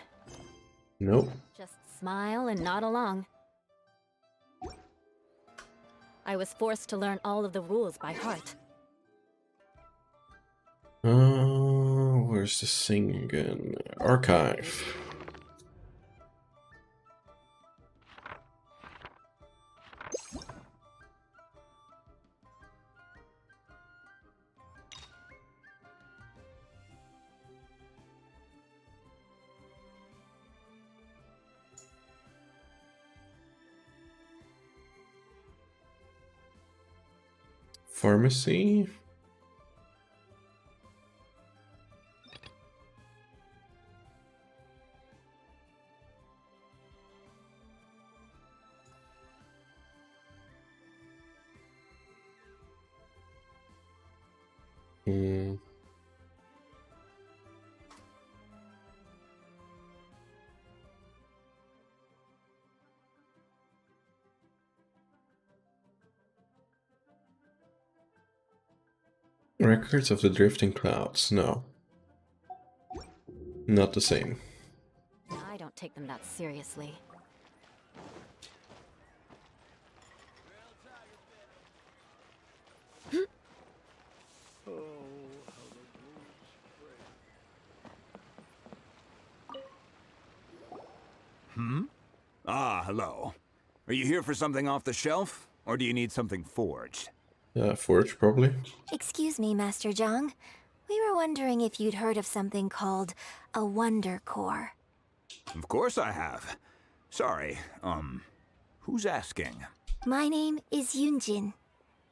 Nope. Just smile and nod along. I was forced to learn all of the rules by heart. Where's the thing again? Archive. Pharmacy. Records of the drifting clouds. No. Not the same. I don't take them that seriously. Ah, hello. Are you here for something off the shelf? Or do you need something forged? Forge, probably. Excuse me, Master Zhang. We were wondering if you'd heard of something called a Wonder Core. Of course I have. Sorry, who's asking? My name is Yunjin.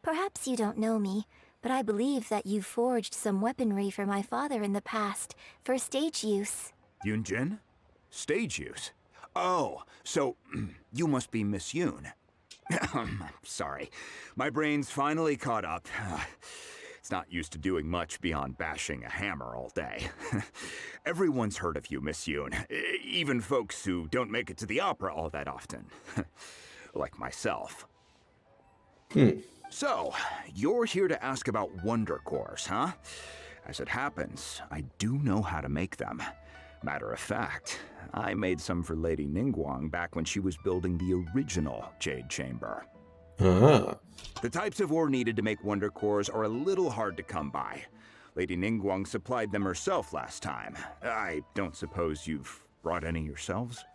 Perhaps you don't know me, but I believe that you forged some weaponry for my father in the past, for stage use. Yunjin? Stage use? Oh, so you must be Miss Yoon. Sorry, my brain's finally caught up. It's not used to doing much beyond bashing a hammer all day. Everyone's heard of you, Miss Yoon. Even folks who don't make it to the opera all that often. Like myself. So, you're here to ask about Wonder Cores, huh? As it happens, I do know how to make them. Matter of fact, I made some for Lady Ningguang back when she was building the original Jade Chamber. Ah. The types of ore needed to make Wonder Cores are a little hard to come by. Lady Ningguang supplied them herself last time. I don't suppose you've brought any yourselves?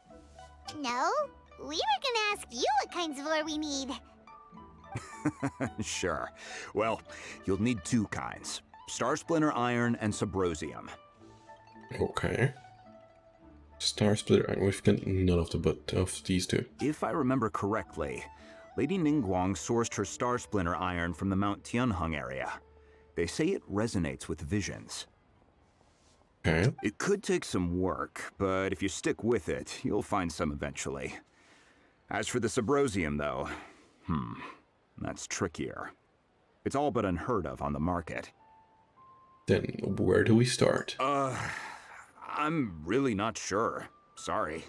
No, We were gonna ask you what kinds of ore we need. Sure. Well, you'll need two kinds. Star Splinter Iron and Subrosium. Okay. Star Splitter, we've got none of these two. If I remember correctly, Lady Ningguang sourced her Star Splinter Iron from the Mount Tianheng area. They say it resonates with visions. Okay. It could take some work, but if you stick with it, you'll find some eventually. As for the Subrosium, though, that's trickier. It's all but unheard of on the market. Then where do we start? I'm really not sure. Sorry.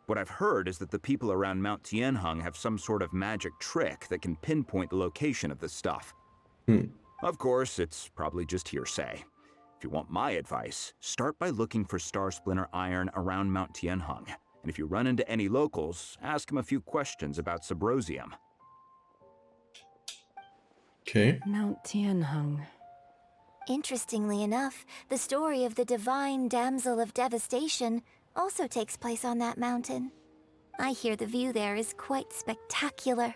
What I've heard is that the people around Mount Tianheng have some sort of magic trick that can pinpoint the location of the stuff. Of course, it's probably just hearsay. If you want my advice, start by looking for Star Splinter Iron around Mount Tianheng. And if you run into any locals, ask them a few questions about Subrosium. Okay. Mount Tianheng. Interestingly enough, the story of the divine damsel of devastation also takes place on that mountain. I hear the view there is quite spectacular.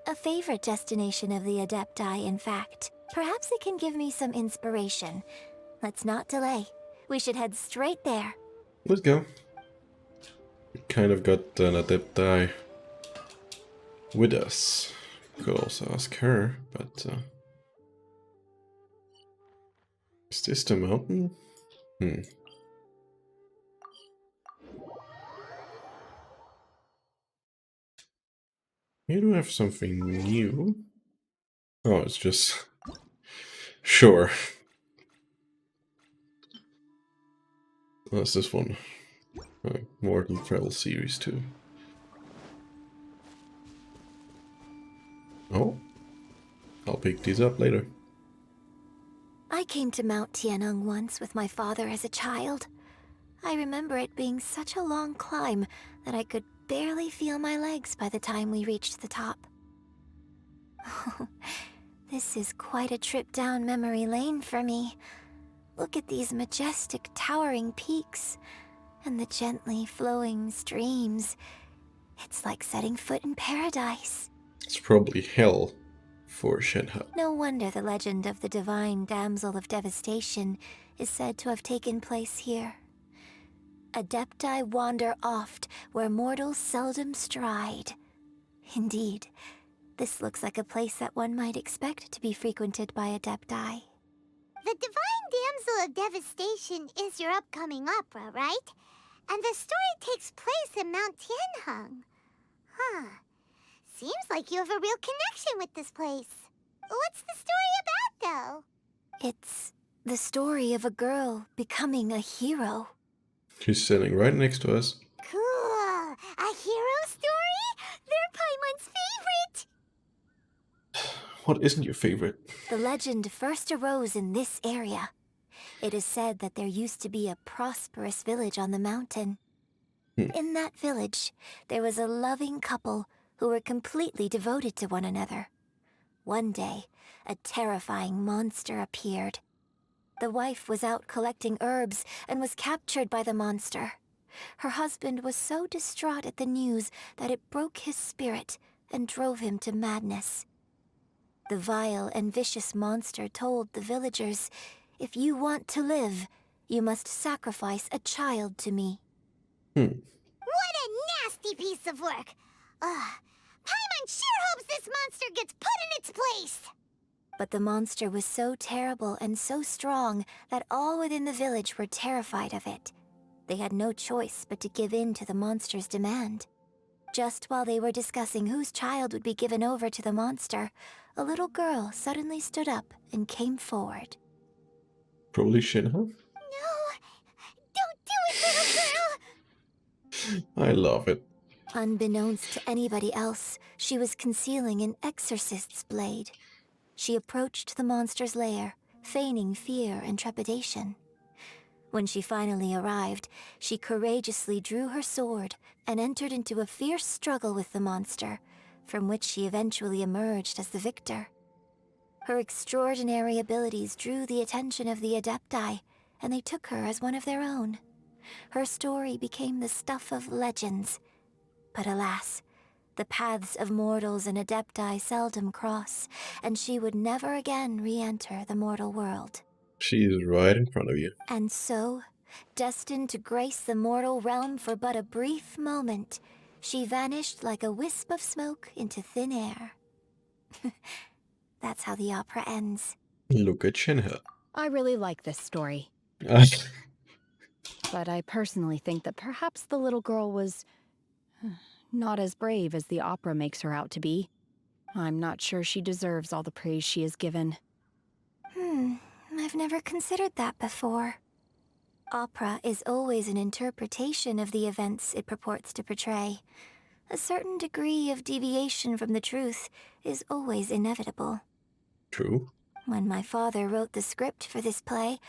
A favorite destination of the Adepti, in fact. Perhaps it can give me some inspiration. Let's not delay. We should head straight there. Let's go. We kind of got an Adepti with us. Could also ask her, but... Is this the mountain? Here do we have something new? Oh, it's just... Sure. What's this one? Mortal Travel Series 2. Oh. I'll pick these up later. I came to Mount Tianheng once with my father as a child. I remember it being such a long climb that I could barely feel my legs by the time we reached the top. This is quite a trip down memory lane for me. Look at these majestic, towering peaks and the gently flowing streams. It's like setting foot in paradise. It's probably hell for Shenhe. No wonder the legend of the divine damsel of devastation is said to have taken place here. Adepti wander oft where mortals seldom stride. Indeed, this looks like a place that one might expect to be frequented by Adepti. The divine damsel of devastation is your upcoming opera, right? And the story takes place in Mount Tianheng. Huh. Seems like you have a real connection with this place. What's the story about, though? It's the story of a girl becoming a hero. She's sitting right next to us. Cool. A hero story? They're Paimon's favorite. What isn't your favorite? The legend first arose in this area. It is said that there used to be a prosperous village on the mountain. In that village, there was a loving couple who were completely devoted to one another. One day, a terrifying monster appeared. The wife was out collecting herbs and was captured by the monster. Her husband was so distraught at the news that it broke his spirit and drove him to madness. The vile and vicious monster told the villagers, "If you want to live, you must sacrifice a child to me." What a nasty piece of work! Paimon sure hopes this monster gets put in its place! But the monster was so terrible and so strong that all within the village were terrified of it. They had no choice but to give in to the monster's demand. Just while they were discussing whose child would be given over to the monster, a little girl suddenly stood up and came forward. Probably Shenhe. No! Don't do it, little girl! I love it. Unbeknownst to anybody else, she was concealing an exorcist's blade. She approached the monster's lair, feigning fear and trepidation. When she finally arrived, she courageously drew her sword and entered into a fierce struggle with the monster, from which she eventually emerged as the victor. Her extraordinary abilities drew the attention of the Adepti, and they took her as one of their own. Her story became the stuff of legends. But alas, the paths of mortals and adepti seldom cross, and she would never again re-enter the mortal world. She is right in front of you. And so, destined to grace the mortal realm for but a brief moment, she vanished like a wisp of smoke into thin air. That's how the opera ends. Look at Shenhe. I really like this story. But I personally think that perhaps the little girl was not as brave as the opera makes her out to be. I'm not sure she deserves all the praise she is given. I've never considered that before. Opera is always an interpretation of the events it purports to portray. A certain degree of deviation from the truth is always inevitable. True. When my father wrote the script for this play,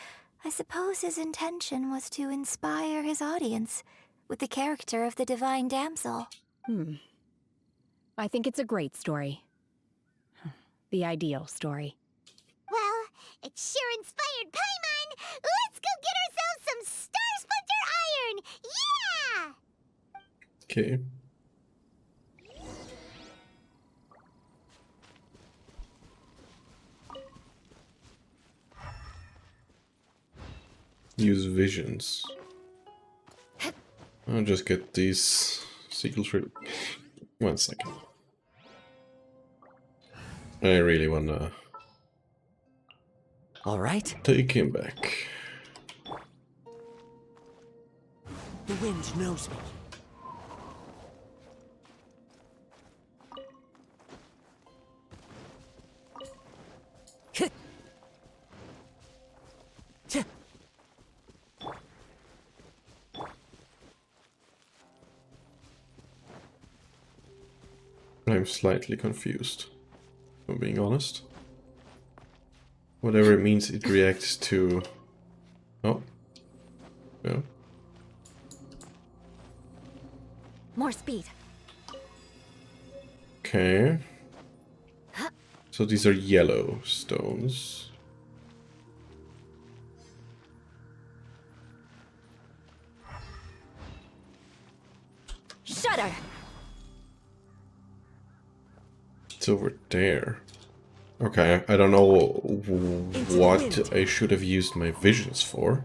I suppose his intention was to inspire his audience with the character of the divine damsel. I think it's a great story. The ideal story. Well, it sure inspired Paimon! Let's go get ourselves some Star Splinter Iron! Yeah! Okay. Use visions. I'll just get these sequels for 1 second. I really wanna All right. take him back. The wind knows me. I'm slightly confused, if I'm being honest. Whatever it means, it reacts to... Oh. No. More speed. Okay. So these are yellow stones. Shudder! It's over there. Okay, I don't know what I should have used my visions for.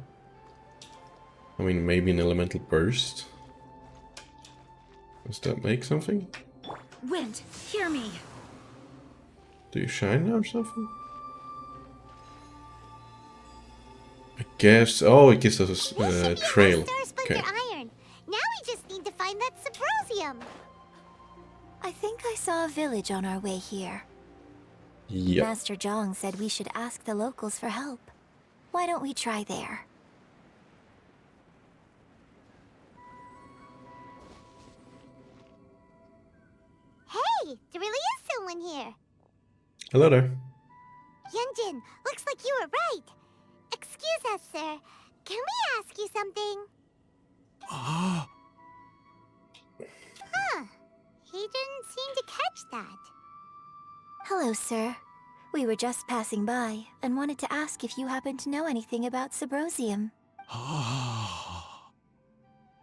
I mean, maybe an elemental burst. Does that make something? Wind, hear me! Do you shine now or something? I guess... Oh, it gives us a trail. Star Splinter Okay. Iron. Now we just need to find that Subrosium. I think I saw a village on our way here. Yep. Master Zhang said we should ask the locals for help. Why don't we try there? Hey, there really is someone here. Hello there. Yunjin, looks like you were right. Excuse us, sir. Can we ask you something? Huh. He didn't seem to catch that. Hello, sir. We were just passing by and wanted to ask if you happen to know anything about Subrosium.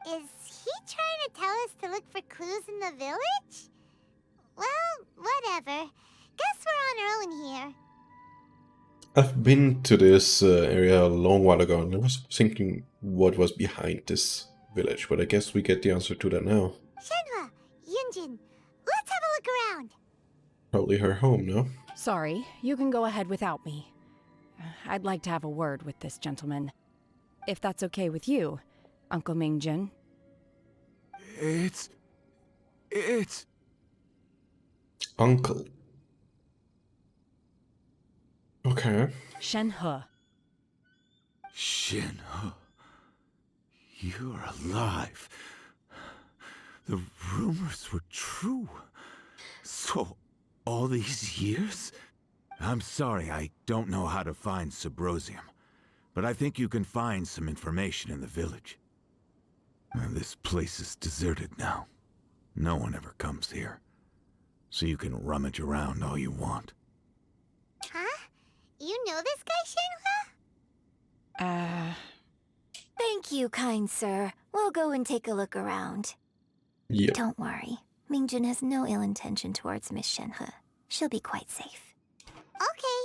Is he trying to tell us to look for clues in the village? Well, whatever. Guess we're on our own here. I've been to this area a long while ago and I was thinking what was behind this village, but I guess we get the answer to that now. Shenhe, Yunjin, let's have a look around. Probably her home, no? Sorry, you can go ahead without me. I'd like to have a word with this gentleman. If that's okay with you, Uncle Mingjin. It's... Uncle. Okay. Shenhe. Shenhe. You're alive. The rumors were true. So, all these years? I'm sorry, I don't know how to find Subrosium. But I think you can find some information in the village. And this place is deserted now. No one ever comes here. So you can rummage around all you want. Huh? You know this guy, Shenhe? Thank you, kind sir. We'll go and take a look around. Yep. Don't worry. Mingjun has no ill intention towards Miss Shenhe. She'll be quite safe. Okay,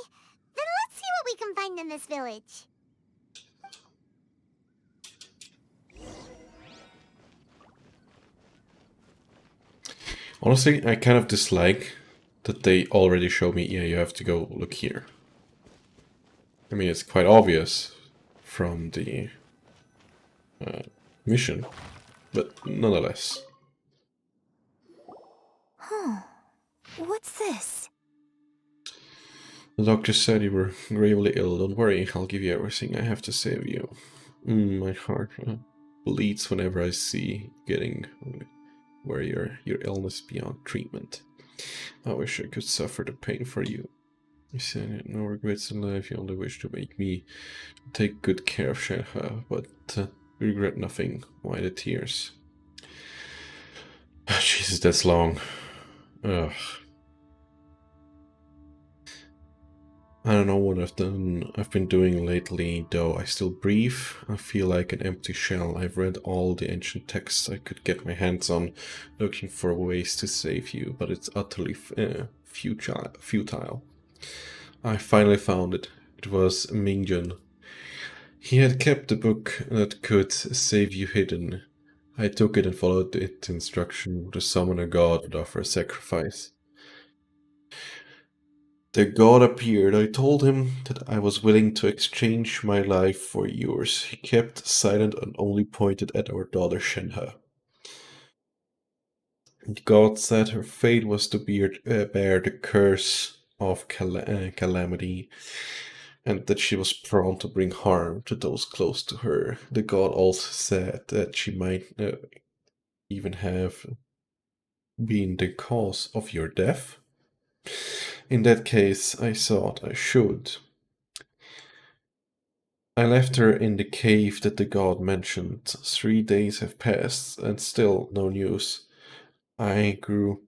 then let's see what we can find in this village. Honestly, I kind of dislike that they already show me, yeah, you have to go look here. I mean, it's quite obvious from the mission, but nonetheless. Huh. What's this? The doctor said you were gravely ill. Don't worry, I'll give you everything I have to save you. My heart bleeds whenever I see getting where your illness beyond treatment. I wish I could suffer the pain for you. You said no regrets in life. You only wish to make me take good care of Shenhe, but regret nothing. Why the tears? Jesus, that's long. Ugh. I don't know what I've been doing lately, though I still breathe. I feel like an empty shell. I've read all the ancient texts I could get my hands on, looking for ways to save you, but it's utterly futile. I finally found it. It was Mingjun. He had kept the book that could save you hidden. I took it and followed its instruction to summon a god and offer a sacrifice. The god appeared. I told him that I was willing to exchange my life for yours. He kept silent and only pointed at our daughter Shenhe. The god said her fate was to bear the curse of calamity, and that she was prone to bring harm to those close to her. The god also said that she might even have been the cause of your death. In that case, I thought I should. I left her in the cave that the god mentioned. 3 days have passed, and still no news. I grow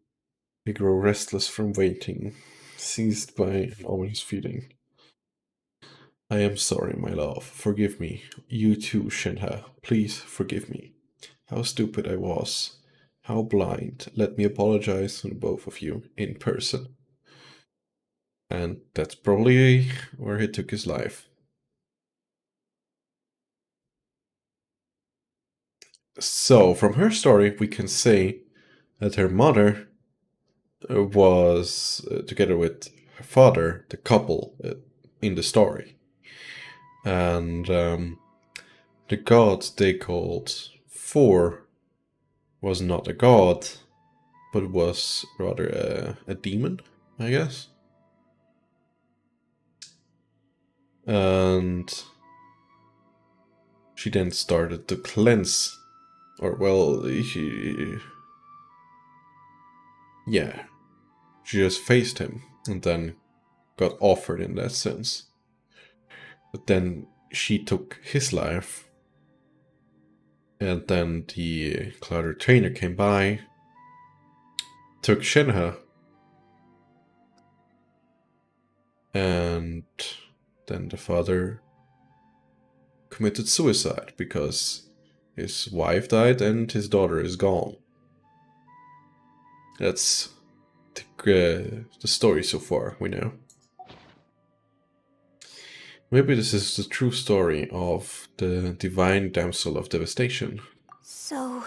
restless from waiting, seized by an ominous feeling. I am sorry, my love. Forgive me. You too, Shenhe. Please forgive me. How stupid I was. How blind. Let me apologize to both of you in person. And that's probably where he took his life. So, from her story, we can say that her mother was together with her father, the couple in the story. And the god they called Four was not a god, but was rather a demon, I guess. And she then started to cleanse, or well, she just faced him and then got offered in that sense. But then she took his life, and then the cloud trainer came by, took Shenhe, and then the father committed suicide because his wife died and his daughter is gone. That's the story so far, we know. Maybe this is the true story of the divine damsel of devastation. So,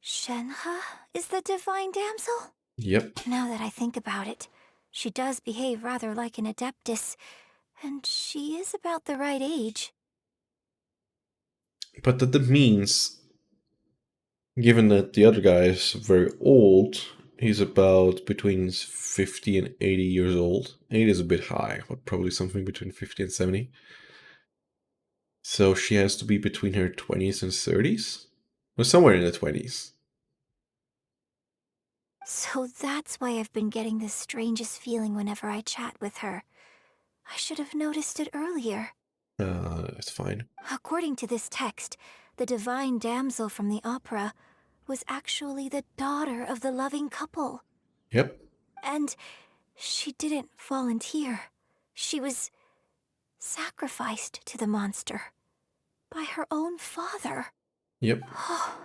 Shenhe is the divine damsel? Yep. Now that I think about it, she does behave rather like an adeptus, and she is about the right age. But that means, given that the other guy is very old, he's about between 50 and 80 years old. 80 is a bit high, but probably something between 50 and 70. So she has to be between her 20s and 30s? Or somewhere in the 20s. So that's why I've been getting the strangest feeling whenever I chat with her. I should have noticed it earlier. It's fine. According to this text, the divine damsel from the opera was actually the daughter of the loving couple. Yep. And she didn't volunteer. She was sacrificed to the monster by her own father. Yep. Oh,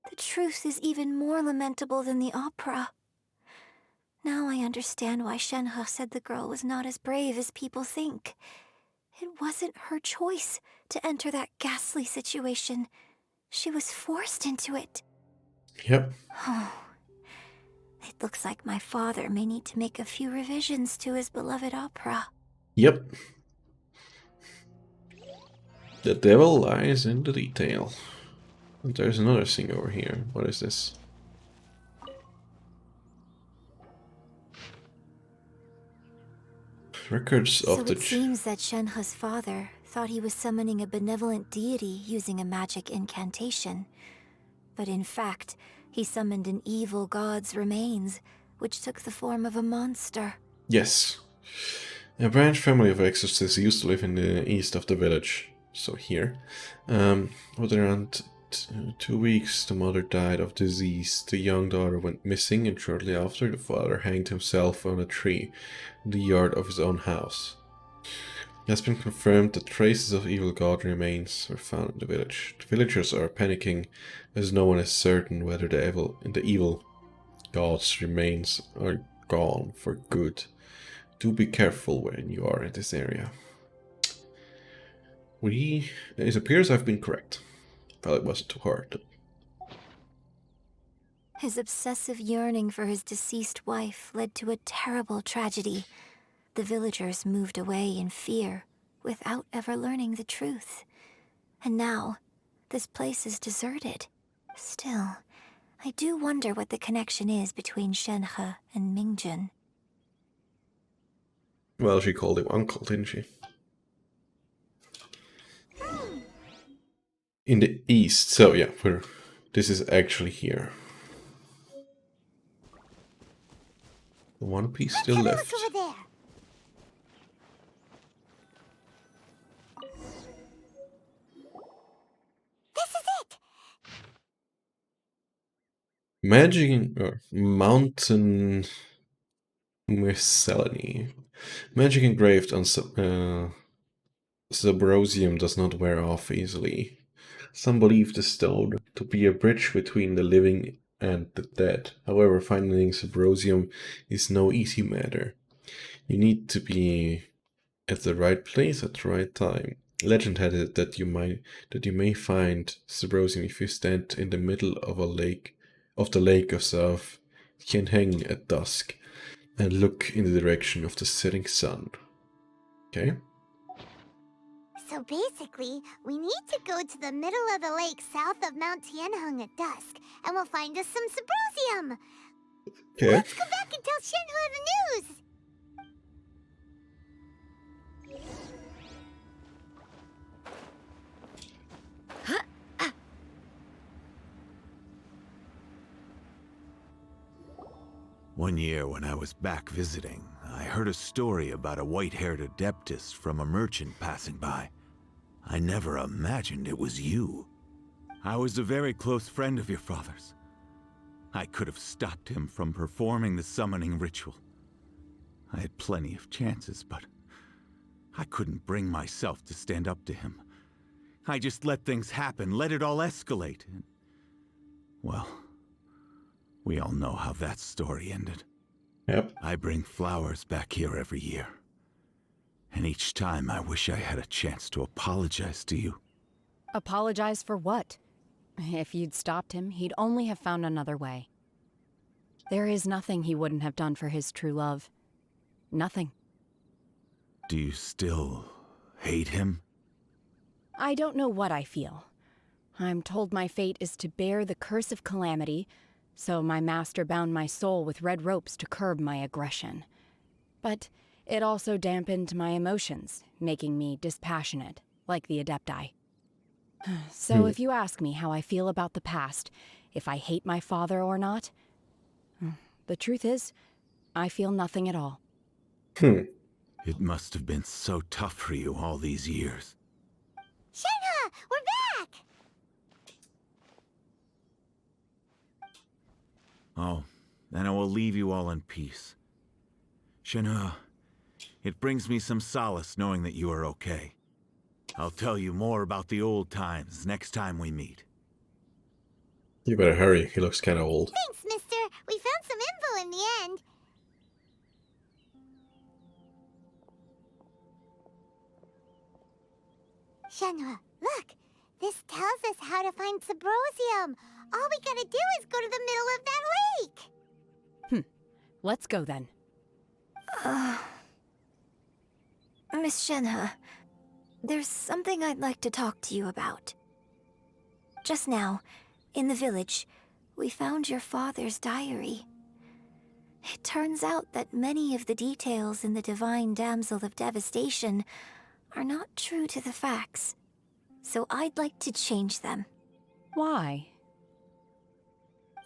the truth is even more lamentable than the opera. Now I understand why Shenhe said the girl was not as brave as people think. It wasn't her choice to enter that ghastly situation. She was forced into it. Yep. Oh, it looks like my father may need to make a few revisions to his beloved opera. Yep. The devil lies in the detail. And there's another thing over here. What is this? Records of the... So it seems that Shenhe's father thought he was summoning a benevolent deity using a magic incantation. But in fact, he summoned an evil god's remains, which took the form of a monster. Yes. A branch family of exorcists used to live in the east of the village. So here. With around 2 weeks, the mother died of disease. The young daughter went missing, and shortly after, the father hanged himself on a tree in the yard of his own house. It has been confirmed that traces of evil god remains were found in the village. The villagers are panicking, as no one is certain whether the evil god's remains are gone for good. Do be careful when you are in this area. It appears I've been correct. Well, it wasn't too hard. His obsessive yearning for his deceased wife led to a terrible tragedy. The villagers moved away in fear, without ever learning the truth. And now, this place is deserted. Still, I do wonder what the connection is between Shenhe and Mingjun. Well, she called him uncle, didn't she? In the east, so yeah, this is actually here. The one piece still left. Over there. This is it. Mountain miscellany. Magic engraved on Subrosium does not wear off easily. Some believe the stone to be a bridge between the living and the dead. However, finding Subrosium is no easy matter. You need to be at the right place at the right time. Legend had it that you may find Subrosium if you stand in the middle of the lake of South Shenhe at dusk and look in the direction of the setting sun. Okay. So basically, we need to go to the middle of the lake south of Mount Tianheng at dusk, and we'll find us some Subrosium. Okay. Let's go back and tell Shenhe the news. One year when I was back visiting, I heard a story about a white-haired adeptus from a merchant passing by. I never imagined it was you. I was a very close friend of your father's. I could have stopped him from performing the summoning ritual. I had plenty of chances, but I couldn't bring myself to stand up to him. I just let things happen, let it all escalate. And, well, we all know how that story ended. Yep. I bring flowers back here every year. And each time I wish I had a chance to apologize to you. Apologize for what? If you'd stopped him, he'd only have found another way. There is nothing he wouldn't have done for his true love. Nothing. Do you still hate him? I don't know what I feel. I'm told my fate is to bear the curse of calamity, so my master bound my soul with red ropes to curb my aggression. But it also dampened my emotions, making me dispassionate, like the Adepti. So if you ask me how I feel about the past, if I hate my father or not, the truth is, I feel nothing at all. It must have been so tough for you all these years. Shenhe, we're back! Oh, then I will leave you all in peace. Shenhe, it brings me some solace knowing that you are okay. I'll tell you more about the old times next time we meet. You better hurry. He looks kind of old. Thanks, mister. We found some info in the end. Shenhe, look. This tells us how to find Subrosium. All we gotta do is go to the middle of that lake. Let's go then. Miss Shenhe, there's something I'd like to talk to you about. Just now, in the village, we found your father's diary. It turns out that many of the details in the Divine Damsel of Devastation are not true to the facts. So I'd like to change them. Why?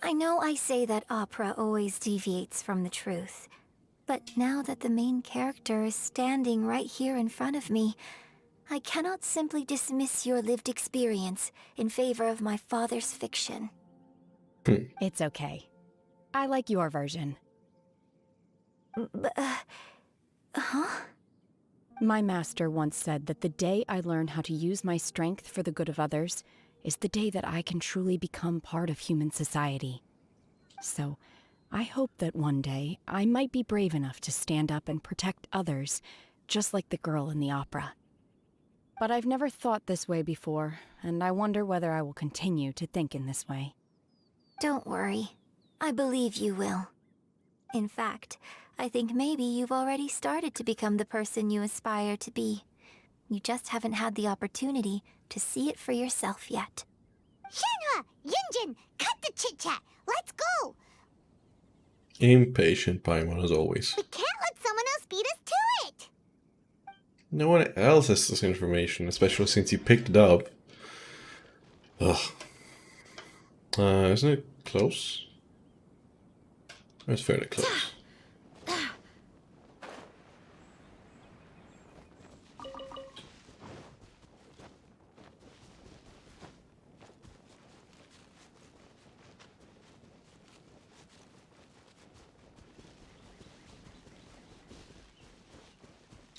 I know I say that opera always deviates from the truth, but now that the main character is standing right here in front of me, I cannot simply dismiss your lived experience in favor of my father's fiction. It's okay. I like your version. Huh? My master once said that the day I learn how to use my strength for the good of others is the day that I can truly become part of human society. So, I hope that one day I might be brave enough to stand up and protect others, just like the girl in the opera. But I've never thought this way before, and I wonder whether I will continue to think in this way. Don't worry. I believe you will. In fact, I think maybe you've already started to become the person you aspire to be. You just haven't had the opportunity to see it for yourself yet. Shenhe! Yunjin! Cut the chit-chat! Let's go! Impatient Paimon as always. We can't let someone else beat us to it! No one else has this information, especially since you picked it up. Ugh. Isn't it close? It's fairly close.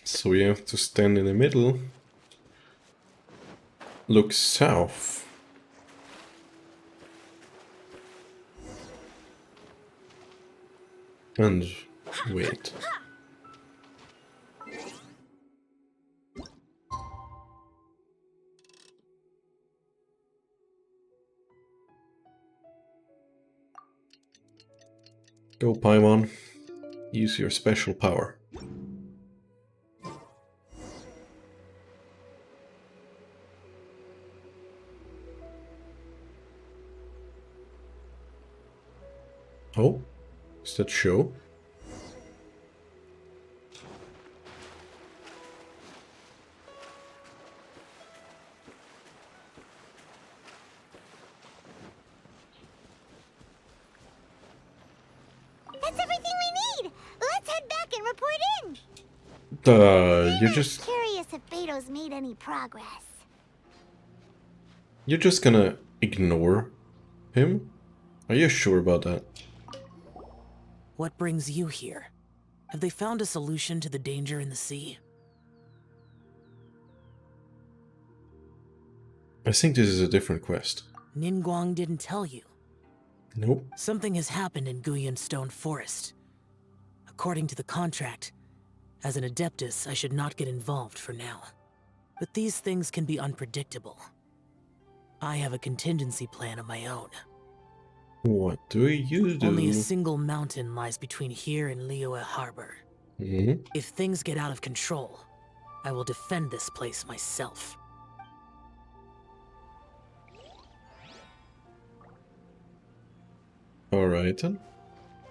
So we have to stand in the middle, look south, and wait. Go, Paimon. Use your special power. Oh, is that show? That's everything we need! Let's head back and report in! You're just... Curious if Beto's made any progress. You're just gonna ignore him? Are you sure about that? What brings you here? Have they found a solution to the danger in the sea? I think this is a different quest. Ningguang didn't tell you. Nope. Something has happened in Guyan Stone Forest. According to the contract, as an Adeptus, I should not get involved for now. But these things can be unpredictable. I have a contingency plan of my own. What do you do? Only a single mountain lies between here and Liyue Harbor. If things get out of control, I will defend this place myself. Alright then.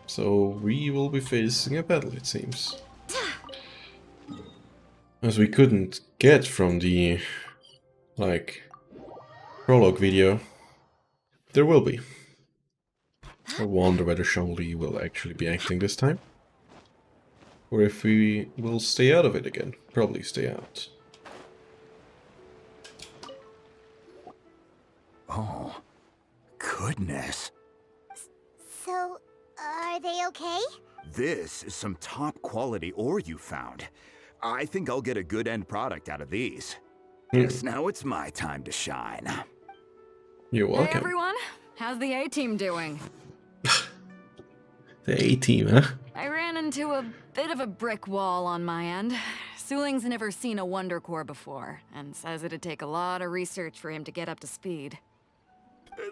So we will be facing a battle, it seems. As we couldn't get from the, like, prologue video, there will be. I wonder whether Shangli will actually be acting this time. Or if we will stay out of it again. Probably stay out. Oh, goodness. So, are they okay? This is some top quality ore you found. I think I'll get a good end product out of these. Guess now it's my time to shine. You're welcome. Hey everyone! How's the A-team doing? The A-team, huh? I ran into a bit of a brick wall on my end. Suling's never seen a Wonder Core before, and says it'd take a lot of research for him to get up to speed.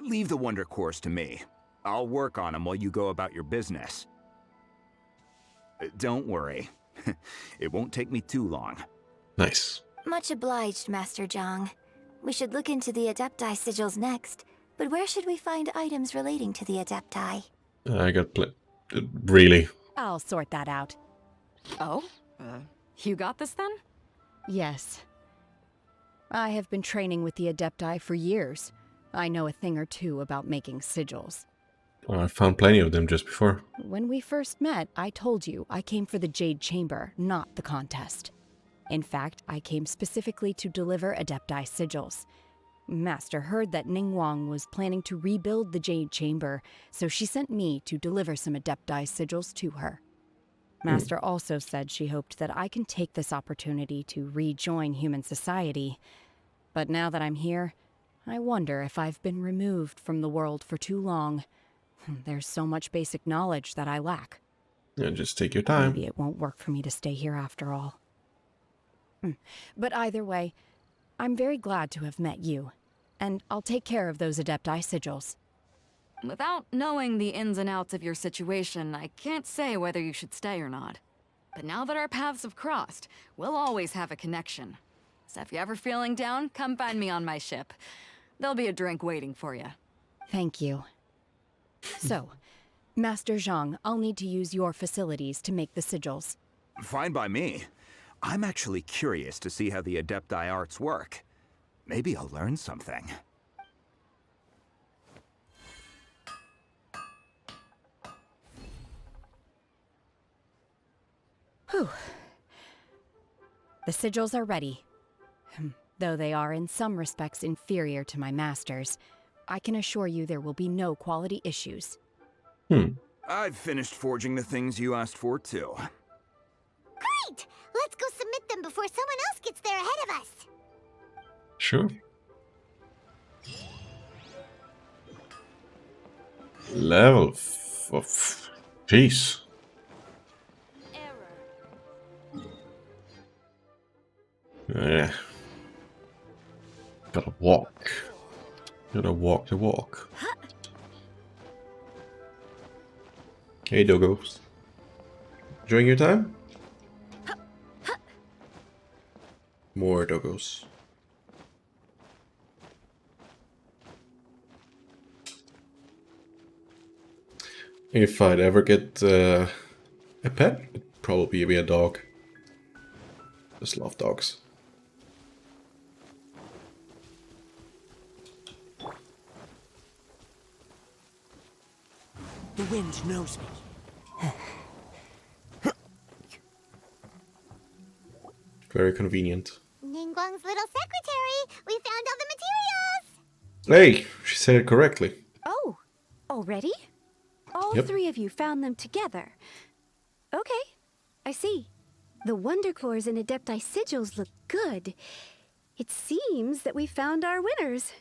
Leave the Wonder Cores to me. I'll work on them while you go about your business. Don't worry. It won't take me too long. Nice. Much obliged, Master Zhang. We should look into the Adepti sigils next, but where should we find items relating to the Adepti? I got really? I'll sort that out. Oh? You got this then? Yes. I have been training with the Adepti for years. I know a thing or two about making sigils. I found plenty of them just before. When we first met, I told you I came for the Jade Chamber, not the contest. In fact, I came specifically to deliver Adepti sigils. Master heard that Ningguang was planning to rebuild the Jade Chamber, so she sent me to deliver some Adepti sigils to her. Master also said she hoped that I can take this opportunity to rejoin human society. But now that I'm here, I wonder if I've been removed from the world for too long. There's so much basic knowledge that I lack. Yeah, just take your time. Maybe it won't work for me to stay here after all. But either way, I'm very glad to have met you, and I'll take care of those Adepti sigils. Without knowing the ins and outs of your situation, I can't say whether you should stay or not. But now that our paths have crossed, we'll always have a connection. So if you're ever feeling down, come find me on my ship. There'll be a drink waiting for you. Thank you. So, Master Zhang, I'll need to use your facilities to make the sigils. Fine by me. I'm actually curious to see how the Adepti arts work. Maybe I'll learn something. Whew. The sigils are ready. Though they are in some respects inferior to my master's, I can assure you there will be no quality issues. I've finished forging the things you asked for, too. Great! Let's go submit them before someone else gets there ahead of us. Sure. Level of... Jeez. Yeah. Gotta walk. Gotta walk the walk. Hey, doggos. Enjoying your time? More doggos. If I'd ever get a pet, it'd probably be a dog. Just love dogs. The wind knows me. Very convenient. Ningguang's little secretary! We found all the materials! Hey, she said it correctly. Oh, already? All Yep. three of you found them together. Okay, I see. The Wonder Cores and Adepti sigils look good. It seems that we found our winners.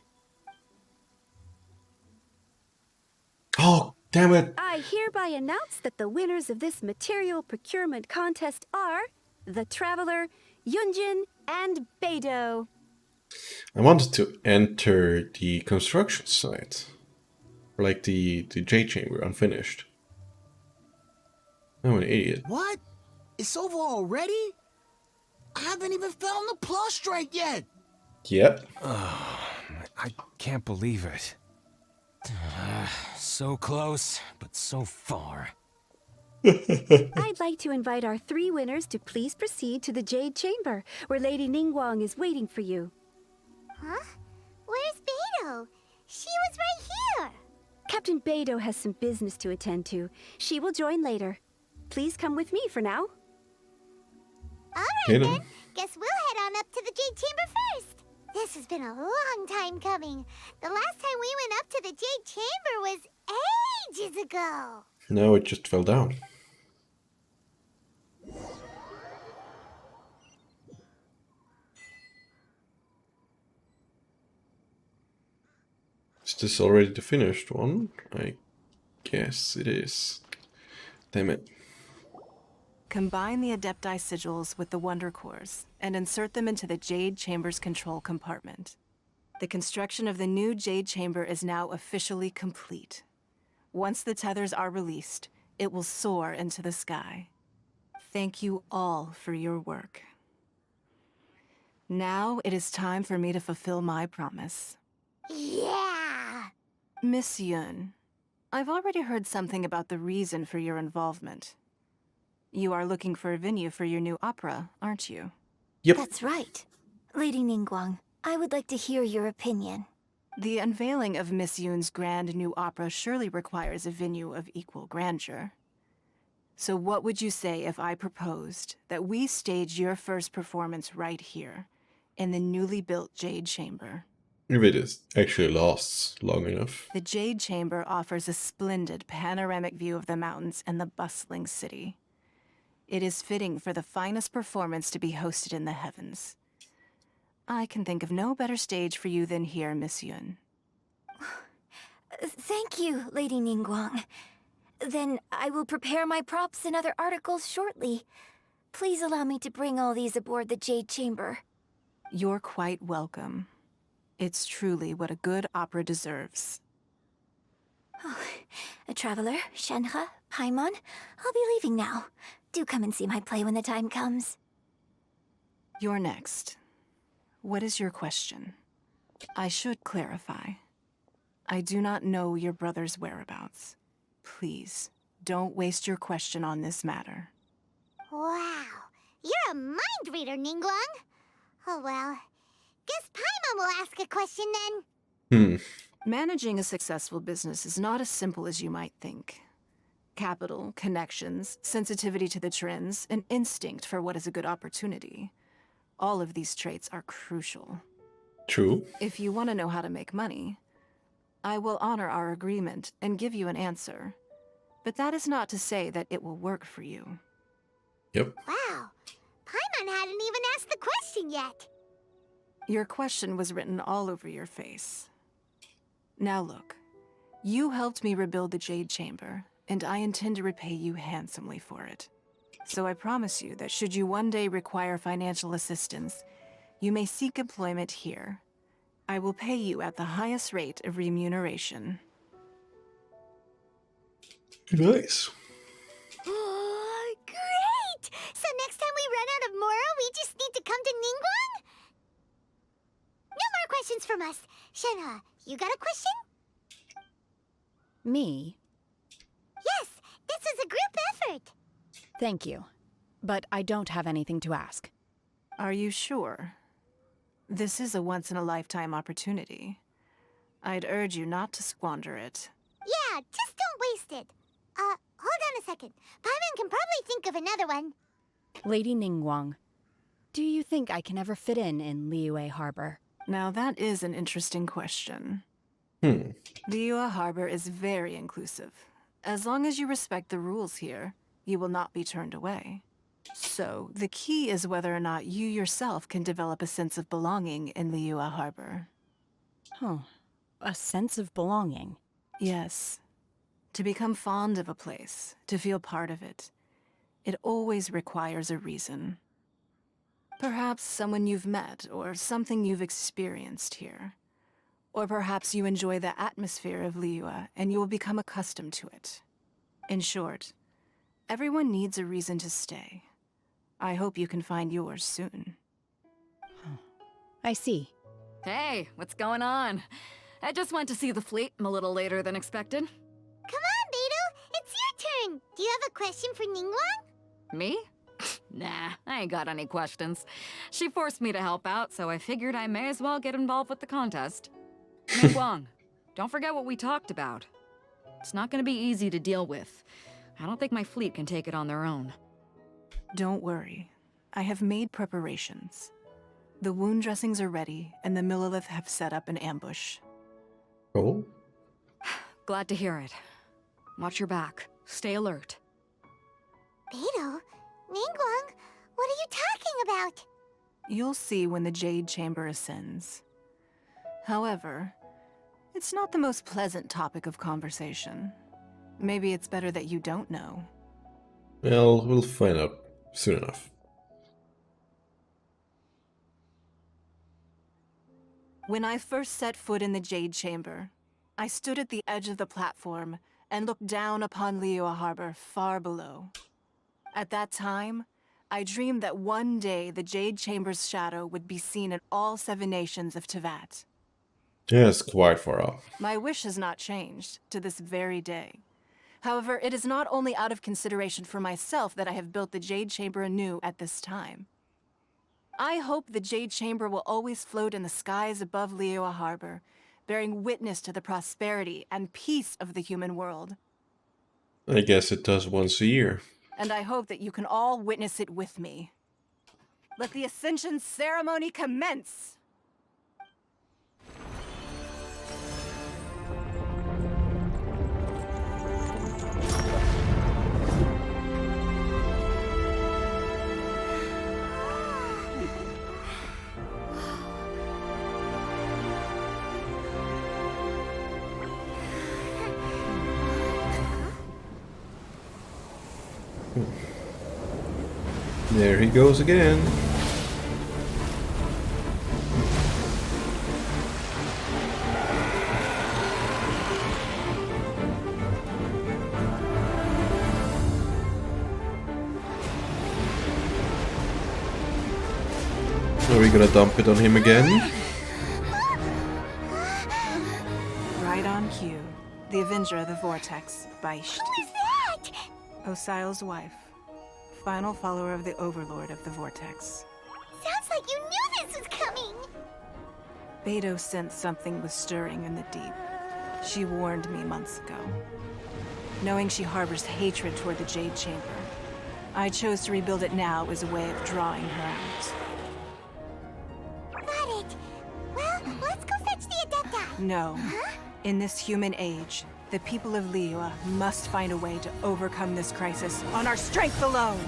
Oh, damn it. I hereby announce that the winners of this material procurement contest are the Traveler, Yunjin, and Beidou. I wanted to enter the construction site. Or like the Jade Chamber, unfinished. I'm an idiot. What? It's over already? I haven't even found the Plustrite yet. Yep. I can't believe it. So close, but so far. I'd like to invite our three winners to please proceed to the Jade Chamber, where Lady Ningguang is waiting for you. Huh? Where's Beidou? She was right here! Captain Beidou has some business to attend to. She will join later. Please come with me for now. Alright then, guess we'll head on up to the Jade Chamber first. This has been a long time coming. The last time we went up to the Jade Chamber was ages ago. No, it just fell down. Is this already the finished one? I guess it is. Damn it. Combine the Adepti sigils with the Wonder Cores and insert them into the Jade Chamber's control compartment. The construction of the new Jade Chamber is now officially complete. Once the tethers are released, it will soar into the sky. Thank you all for your work. Now it is time for me to fulfill my promise. Yeah! Miss Yun, I've already heard something about the reason for your involvement. You are looking for a venue for your new opera, aren't you? Yep. That's right. Lady Ningguang, I would like to hear your opinion. The unveiling of Miss Yun's grand new opera surely requires a venue of equal grandeur. So what would you say if I proposed that we stage your first performance right here, in the newly built Jade Chamber? If it is actually lasts long enough. The Jade Chamber offers a splendid panoramic view of the mountains and the bustling city. It is fitting for the finest performance to be hosted in the heavens. I can think of no better stage for you than here, Miss Yun. Thank you, Lady Ningguang. Then I will prepare my props and other articles shortly. Please allow me to bring all these aboard the Jade Chamber. You're quite welcome. It's truly what a good opera deserves. A traveler, Shenhe, Paimon, I'll be leaving now. Do come and see my play when the time comes. You're next. What is your question? I should clarify. I do not know your brother's whereabouts. Please, don't waste your question on this matter. Wow, you're a mind reader, Ningguang. Oh well, guess Paimon will ask a question then. Managing a successful business is not as simple as you might think. Capital, connections, sensitivity to the trends, and instinct for what is a good opportunity. All of these traits are crucial. True. If you want to know how to make money, I will honor our agreement and give you an answer. But that is not to say that it will work for you. Yep. Wow, Paimon hadn't even asked the question yet. Your question was written all over your face. Now look, you helped me rebuild the Jade Chamber, and I intend to repay you handsomely for it. So I promise you that should you one day require financial assistance, you may seek employment here. I will pay you at the highest rate of remuneration. Nice. Oh, great! So next time we run out of Moro, we just need to come to Ningguang? No more questions from us. Shenhe, you got a question? Me? Yes, this is a group effort. Thank you. But I don't have anything to ask. Are you sure? This is a once-in-a-lifetime opportunity. I'd urge you not to squander it. Yeah, just don't waste it. Hold on a second. Paimon can probably think of another one. Lady Ningguang, do you think I can ever fit in Liyue Harbor? Now that is an interesting question. Hmm. Liyue Harbor is very inclusive. As long as you respect the rules here, you will not be turned away. So, the key is whether or not you yourself can develop a sense of belonging in Liyue Harbor. Huh. A sense of belonging? Yes. To become fond of a place, to feel part of it, it always requires a reason. Perhaps someone you've met, or something you've experienced here. Or perhaps you enjoy the atmosphere of Liyue, and you will become accustomed to it. In short, everyone needs a reason to stay. I hope you can find yours soon. I see. Hey, what's going on? I just went to see the fleet a little later than expected. Come on, Beidou, it's your turn. Do you have a question for Ningguang? Me? Nah, I ain't got any questions. She forced me to help out, so I figured I may as well get involved with the contest. Ningguang, don't forget what we talked about. It's not gonna be easy to deal with. I don't think my fleet can take it on their own. Don't worry. I have made preparations. The wound dressings are ready, and the Millilith have set up an ambush. Oh? Glad to hear it. Watch your back. Stay alert. Beidou, Ningguang, what are you talking about? You'll see when the Jade Chamber ascends. However, It's not the most pleasant topic of conversation. Maybe it's better that you don't know. Well, we'll find out soon enough. When I first set foot in the Jade Chamber, I stood at the edge of the platform and looked down upon Liyue Harbor far below. At that time, I dreamed that one day the Jade Chamber's shadow would be seen in all 7 nations of Teyvat. Yeah, it's quite far off. My wish has not changed to this very day. However, it is not only out of consideration for myself that I have built the Jade Chamber anew at this time. I hope the Jade Chamber will always float in the skies above Liyue Harbor, bearing witness to the prosperity and peace of the human world. I guess it does once a year. And I hope that you can all witness it with me. Let the Ascension ceremony commence! There he goes again. Are we gonna dump it on him again? Right on cue. The Avenger of the Vortex, Beisht. Who is that? Osial's wife. Final follower of the Overlord of the Vortex. Sounds like you knew this was coming! Beidou sensed something was stirring in the deep. She warned me months ago. Knowing she harbors hatred toward the Jade Chamber, I chose to rebuild it now as a way of drawing her out. Got it. Well, let's go fetch the Adepti. No. Huh? In this human age, the people of Liyue must find a way to overcome this crisis on our strength alone!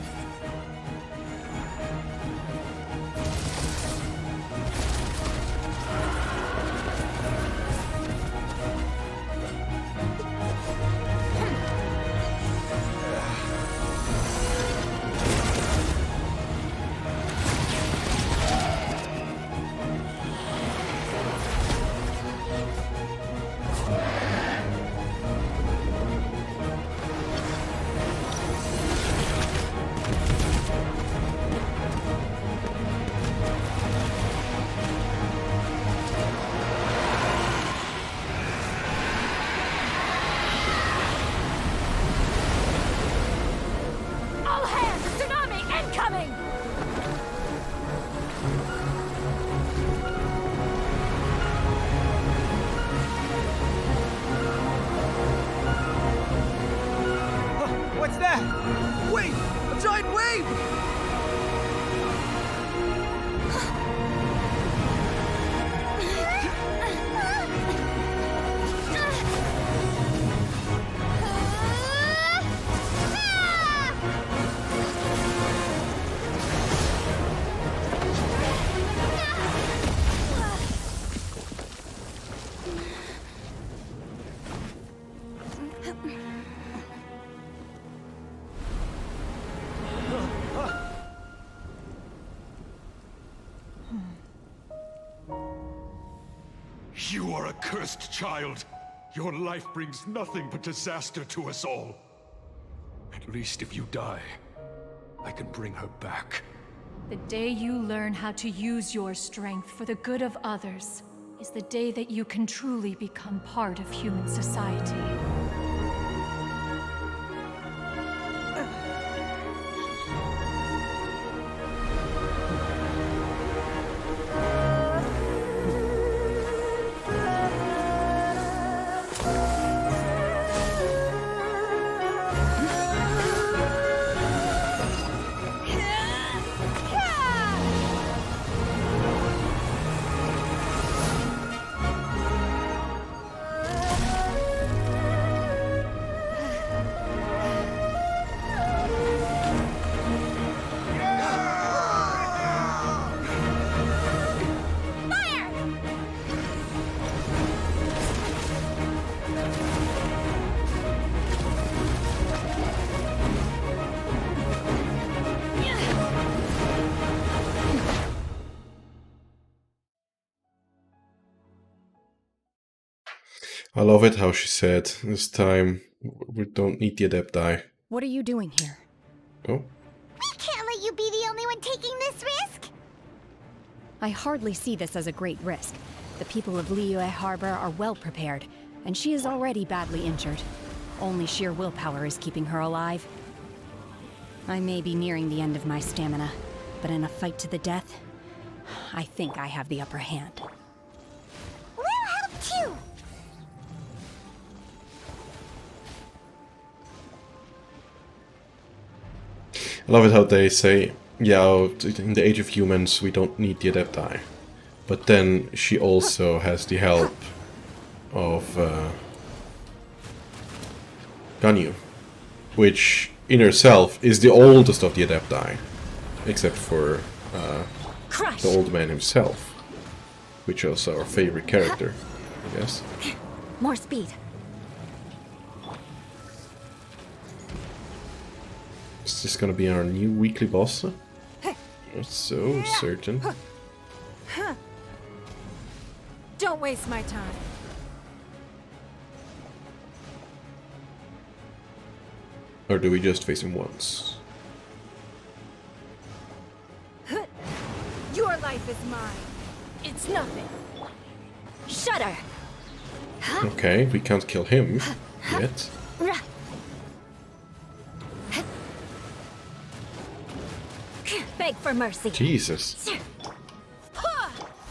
What's that? Wait! A giant wave! You are a cursed child. Your life brings nothing but disaster to us all. At least if you die, I can bring her back. The day you learn how to use your strength for the good of others is the day that you can truly become part of human society. I love it how she said, this time we don't need the Adepti. What are you doing here? Oh. We can't let you be the only one taking this risk! I hardly see this as a great risk. The people of Liyue Harbor are well prepared, and she is already badly injured. Only sheer willpower is keeping her alive. I may be nearing the end of my stamina, but in a fight to the death, I think I have the upper hand. We'll help too! I love it how they say, yeah, in the age of humans we don't need the Adepti. But then she also has the help of Ganyu, which in herself is the oldest of the Adepti, except for the old man himself, which is our favorite character, I guess. More speed. Is this gonna be our new weekly boss? Not so certain. Don't waste my time. Or do we just face him once? Your life is mine. It's nothing. Shudder! Okay, we can't kill him yet. Beg for mercy. Jesus.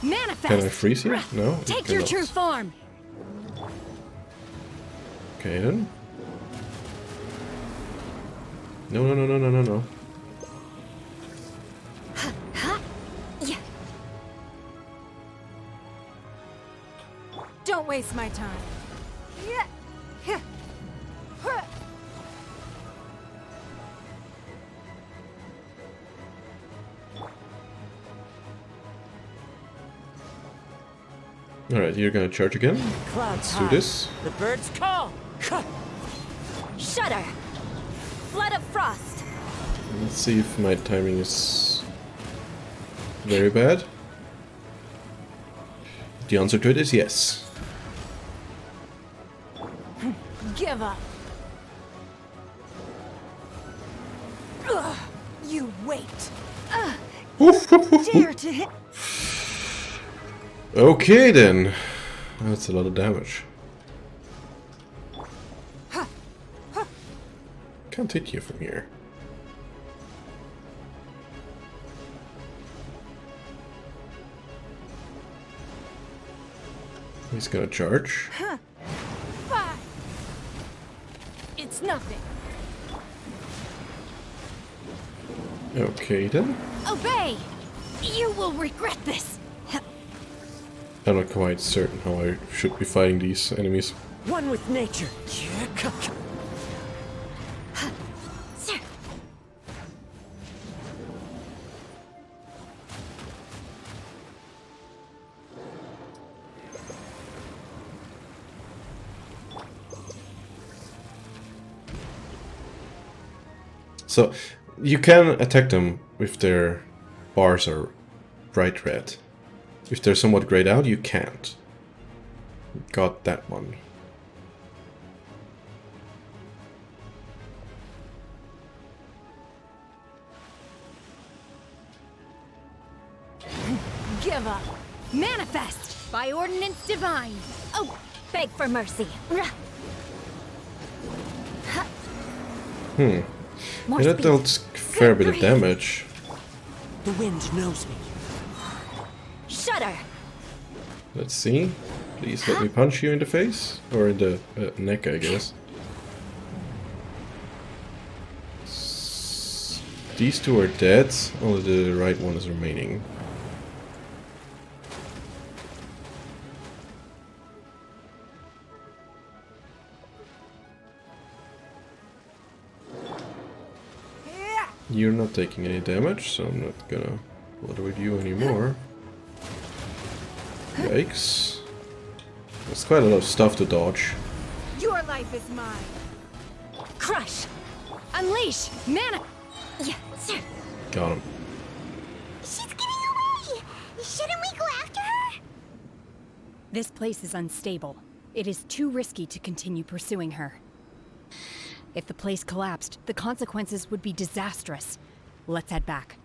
Manifest! Can I freeze you? No? I Take your cannot. true form! Okay then. No, no, no, no, no, no, no. Don't waste my time. Alright, you're gonna charge again? Clouds Let's do this. The birds call. Shudder! Flood of frost! Let's see if my timing is very bad. The answer to it is yes. Give up. Ugh, you wait. Dare to hit. Okay then. That's a lot of damage. Can't hit you from here. He's gonna charge. Fine. It's nothing. Okay then. Obey! You will regret this! I'm not quite certain how I should be fighting these enemies. One with nature. So, you can attack them if their bars are bright red. If they're somewhat grayed out, you can't. Got that one. Give up. Manifest! By ordinance divine! Oh, beg for mercy. More That speed. dealt a fair bit of damage. The wind knows me. Shudder! Let's see. Please let me punch you in the face. Or in the neck, I guess. These two are dead. Only the right one is remaining. You're not taking any damage, so I'm not gonna bother with you anymore. Yikes. There's quite a lot of stuff to dodge. Your life is mine. Crush! Unleash! Mana! Yeah, sir. Got him. She's getting away! Shouldn't we go after her? This place is unstable. It is too risky to continue pursuing her. If the place collapsed, the consequences would be disastrous. Let's head back.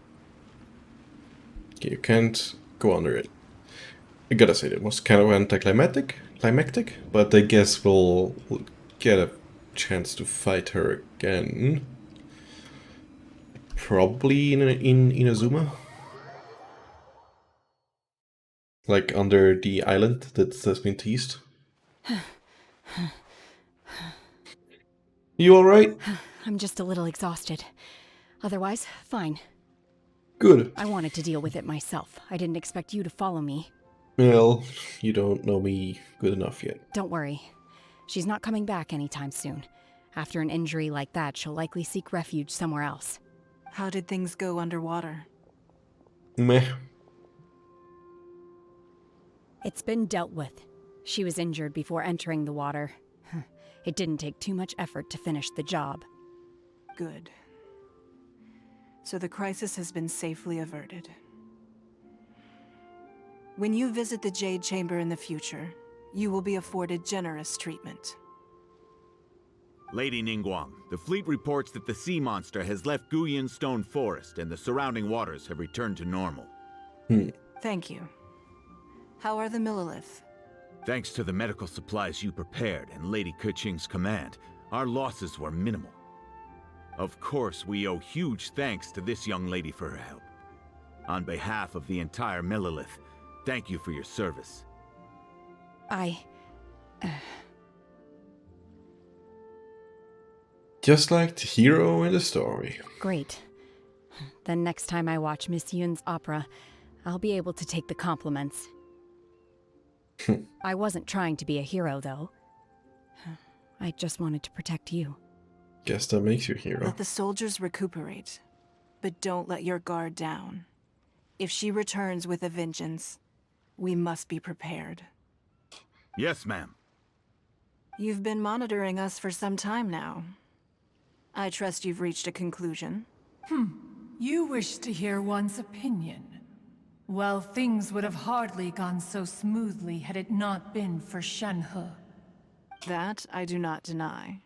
Okay, you can't go under it. I gotta say, that was kind of anticlimactic, but I guess we'll get a chance to fight her again. Probably in Inazuma. Like under the island that has been teased. You alright? I'm just a little exhausted. Otherwise, fine. Good. I wanted to deal with it myself. I didn't expect you to follow me. Well, you don't know me good enough yet. Don't worry. She's not coming back anytime soon. After an injury like that, she'll likely seek refuge somewhere else. How did things go underwater? Meh. It's been dealt with. She was injured before entering the water. It didn't take too much effort to finish the job. Good. So the crisis has been safely averted. When you visit the Jade Chamber in the future, you will be afforded generous treatment. Lady Ningguang, the fleet reports that the sea monster has left Guyun Stone Forest and the surrounding waters have returned to normal. Thank you. How are the Millilith? Thanks to the medical supplies you prepared and Lady Keqing's command, our losses were minimal. Of course, we owe huge thanks to this young lady for her help. On behalf of the entire Millilith, thank you for your service. Just like the hero in the story. Great. Then next time I watch Miss Yun's opera, I'll be able to take the compliments. I wasn't trying to be a hero, though. I just wanted to protect you. Guess that makes you a hero. Let the soldiers recuperate, but don't let your guard down. If she returns with a vengeance, we must be prepared. Yes, ma'am. You've been monitoring us for some time now. I trust you've reached a conclusion. You wish to hear one's opinion. Well, things would have hardly gone so smoothly had it not been for Shenhe. That I do not deny.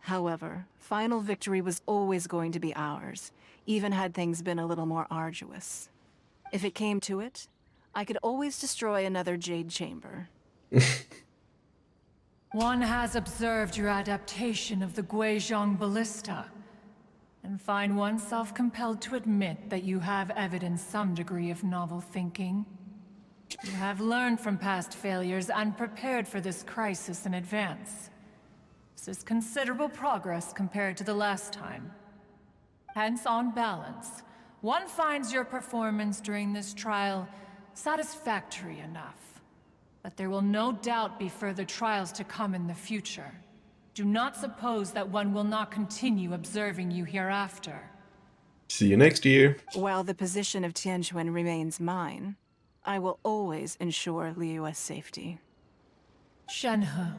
However, final victory was always going to be ours, even had things been a little more arduous. If it came to it, I could always destroy another Jade Chamber. One has observed your adaptation of the Guizhong ballista, and find oneself compelled to admit that you have evidenced some degree of novel thinking. You have learned from past failures and prepared for this crisis in advance. This is considerable progress compared to the last time. Hence, on balance, one finds your performance during this trial satisfactory enough. But there will no doubt be further trials to come in the future. Do not suppose that one will not continue observing you hereafter. See you next year. While the position of Tianquan remains mine, I will always ensure Liyue's safety. Shenhe,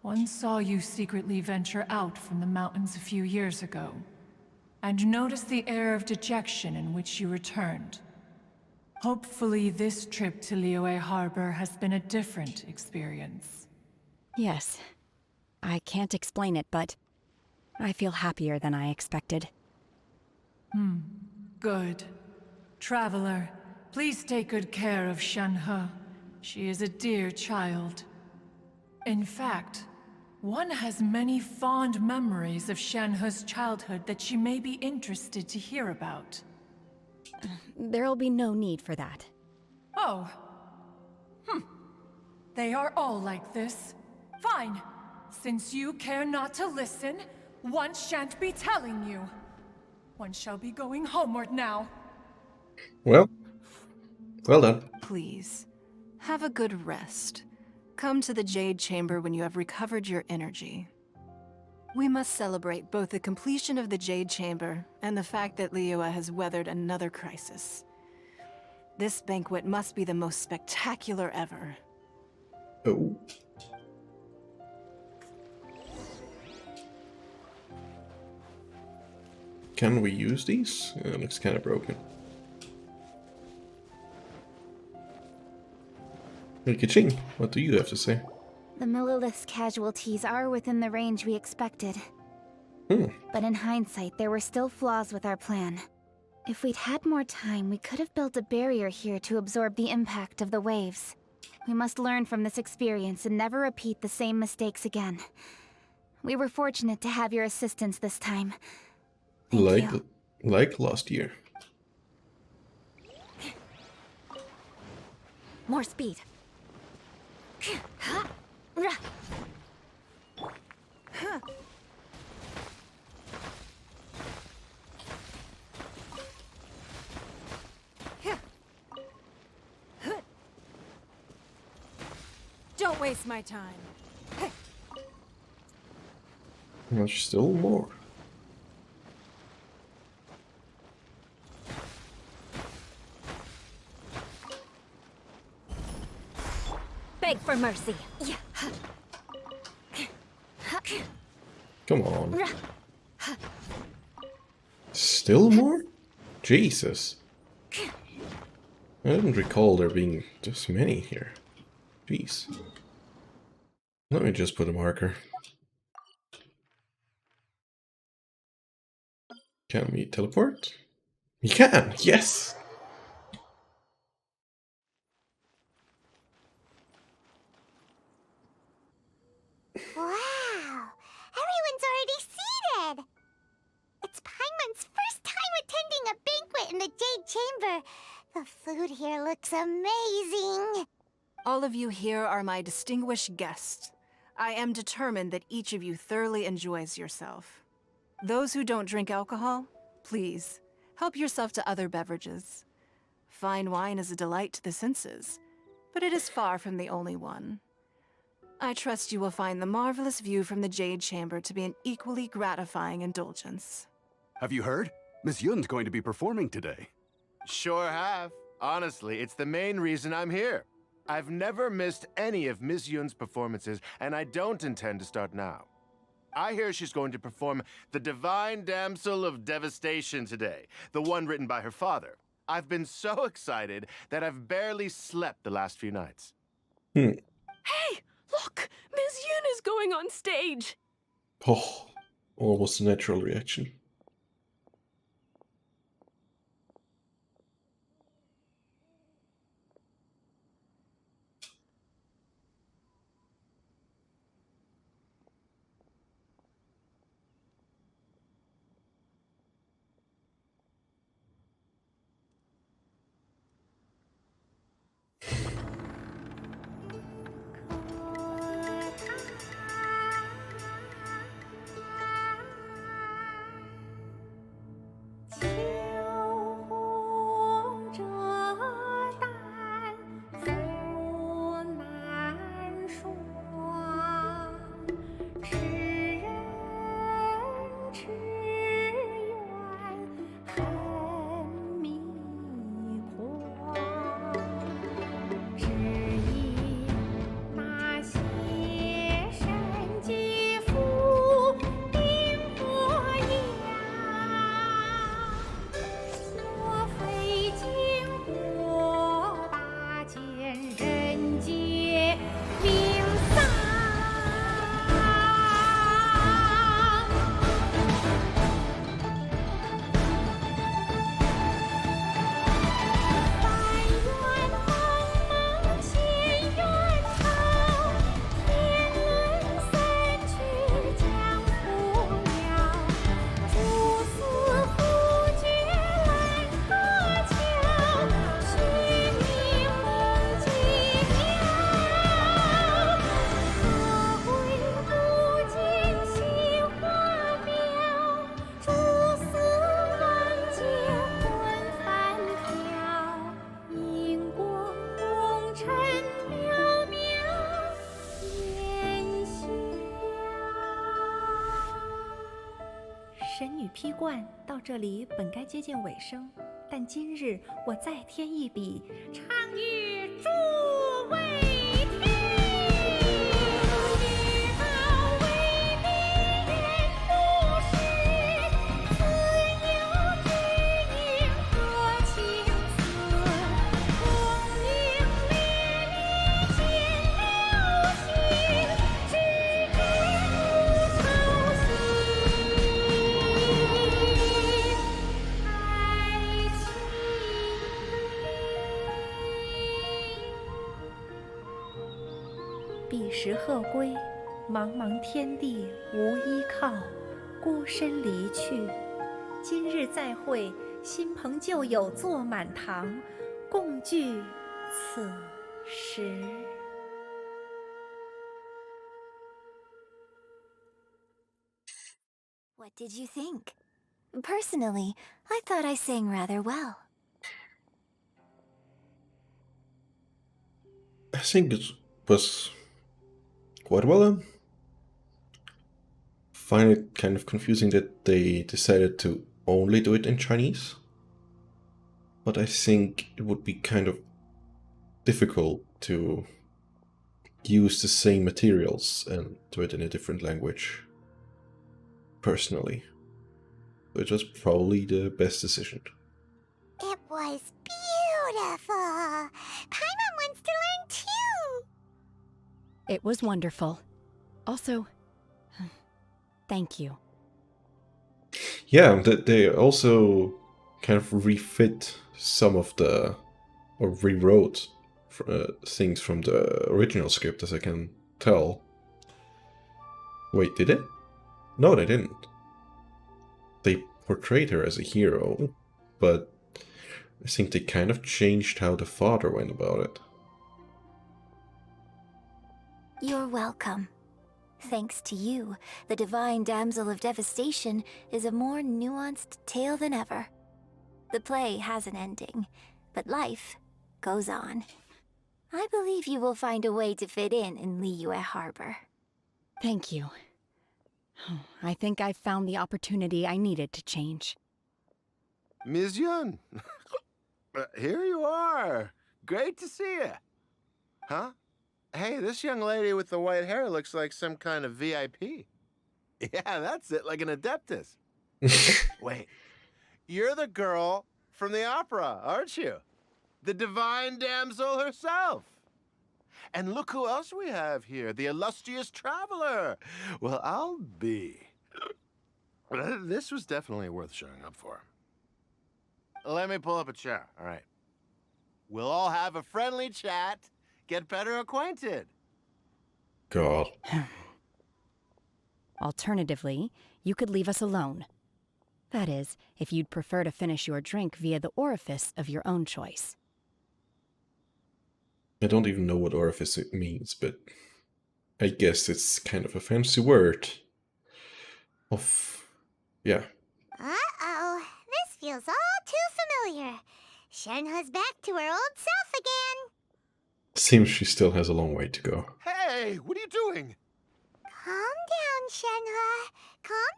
one saw you secretly venture out from the mountains a few years ago, and noticed the air of dejection in which you returned. Hopefully this trip to Liyue Harbor has been a different experience. Yes. I can't explain it, but I feel happier than I expected. Good. Traveler, please take good care of Shenhe. She is a dear child. In fact, one has many fond memories of Shenhe's childhood that she may be interested to hear about. There'll be no need for that. Oh. They are all like this. Fine. Since you care not to listen, one shan't be telling you. One shall be going homeward now. Well done. Please, have a good rest. Come to the Jade Chamber when you have recovered your energy. We must celebrate both the completion of the Jade Chamber and the fact that Liyue has weathered another crisis. This banquet must be the most spectacular ever. Oh. Can we use these? It looks kind of broken. Hey, Keqing, what do you have to say? The Millilith's casualties are within the range we expected. But in hindsight, there were still flaws with our plan. If we'd had more time, we could have built a barrier here to absorb the impact of the waves. We must learn from this experience and never repeat the same mistakes again. We were fortunate to have your assistance this time. Thank you. Like last year. More speed. Don't waste my time. There's still more. Beg for mercy. Come on. Still more? Jesus. I didn't recall there being this many here. Jeez. Let me just put a marker. Can we teleport? We can! Yes! Wow! Everyone's already seated! It's Paimon's first time attending a banquet in the Jade Chamber. The food here looks amazing. All of you here are my distinguished guests. I am determined that each of you thoroughly enjoys yourself. Those who don't drink alcohol, please, help yourself to other beverages. Fine wine is a delight to the senses, but it is far from the only one. I trust you will find the marvelous view from the Jade Chamber to be an equally gratifying indulgence. Have you heard? Miss Yun's going to be performing today. Sure have. Honestly, it's the main reason I'm here. I've never missed any of Miss Yun's performances, and I don't intend to start now. I hear she's going to perform The Divine Damsel of Devastation today, the one written by her father. I've been so excited that I've barely slept the last few nights. Hey, look! Miss Yun is going on stage! Oh, almost a natural reaction.批冠到这里本该接近尾声，但今日我再添一笔，唱与诸位听。一道为民言不实，自有知音何情思？功名烈烈见了心。几时鹤归？茫茫天地无依靠，孤身离去。今日再会，新朋旧友坐满堂，共聚此时。What did you think? Personally, I thought I sang rather well. I think it was quite well done. Find it kind of confusing that they decided to only do it in Chinese. But I think it would be kind of difficult to use the same materials and do it in a different language. Personally. It was probably the best decision. It was beautiful. Paimon wants to learn too. It was wonderful. Also, thank you. Yeah, they also kind of refit some of the, or rewrote things from the original script, as I can tell. Wait, did it? No, they didn't. They portrayed her as a hero, but I think they kind of changed how the father went about it. You're welcome. Thanks to you, the Divine Damsel of Devastation is a more nuanced tale than ever. The play has an ending, but life goes on. I believe you will find a way to fit in Liyue Harbor. Thank you. I think I've found the opportunity I needed to change. Ms. Yun, here you are. Great to see you. Huh? Hey, this young lady with the white hair looks like some kind of VIP. Yeah, that's it, like an Adeptus. Wait, you're the girl from the opera, aren't you? The Divine Damsel herself. And look who else we have here, the illustrious traveler. Well, I'll be. This was definitely worth showing up for. Let me pull up a chair, all right. We'll all have a friendly chat, get better acquainted. God. Alternatively, you could leave us alone. That is, if you'd prefer to finish your drink via the orifice of your own choice. I don't even know what orifice it means, but I guess it's kind of a fancy word. Yeah. Uh-oh, this feels all too familiar. Shenhe's back to her old self again. Seems she still has a long way to go. Hey, what are you doing? Calm down, Shenhe. Calm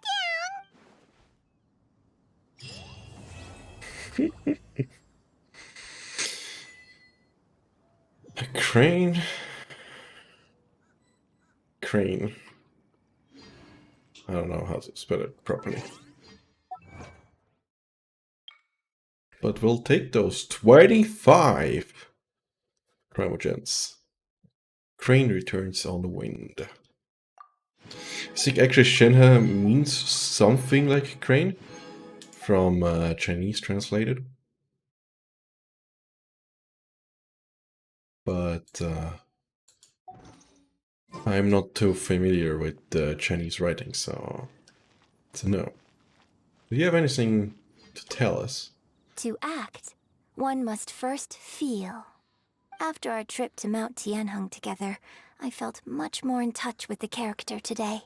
down. A crane? Crane. I don't know how to spell it properly. But we'll take those 25 Primogens. Crane returns on the wind. I think actually Shenhe means something like crane from Chinese translated. But I'm not too familiar with the Chinese writing, so no. Do you have anything to tell us? To act, one must first feel. After our trip to Mount Tianheng together, I felt much more in touch with the character today.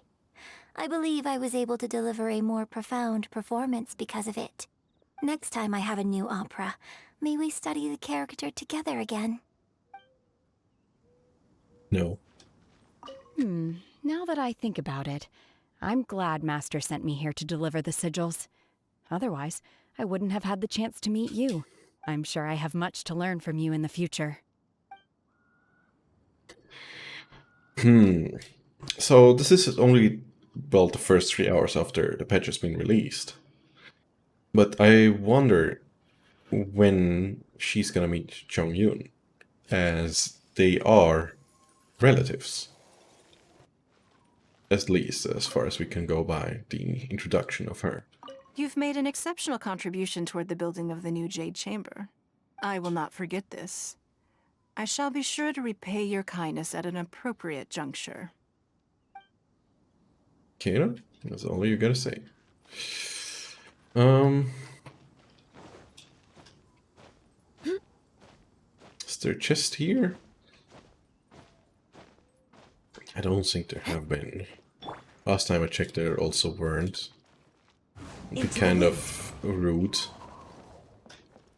I believe I was able to deliver a more profound performance because of it. Next time I have a new opera, may we study the character together again? No. Now that I think about it, I'm glad Master sent me here to deliver the sigils. Otherwise, I wouldn't have had the chance to meet you. I'm sure I have much to learn from you in the future. So this is only, well, the first 3 hours after the patch has been released. But I wonder when she's gonna meet Chongyun, as they are relatives. At least as far as we can go by the introduction of her. You've made an exceptional contribution toward the building of the new Jade Chamber. I will not forget this. I shall be sure to repay your kindness at an appropriate juncture. Okay, that's all you gotta say. Is there a chest here? I don't think there have been. Last time I checked, there also weren't. It'd be kind of rude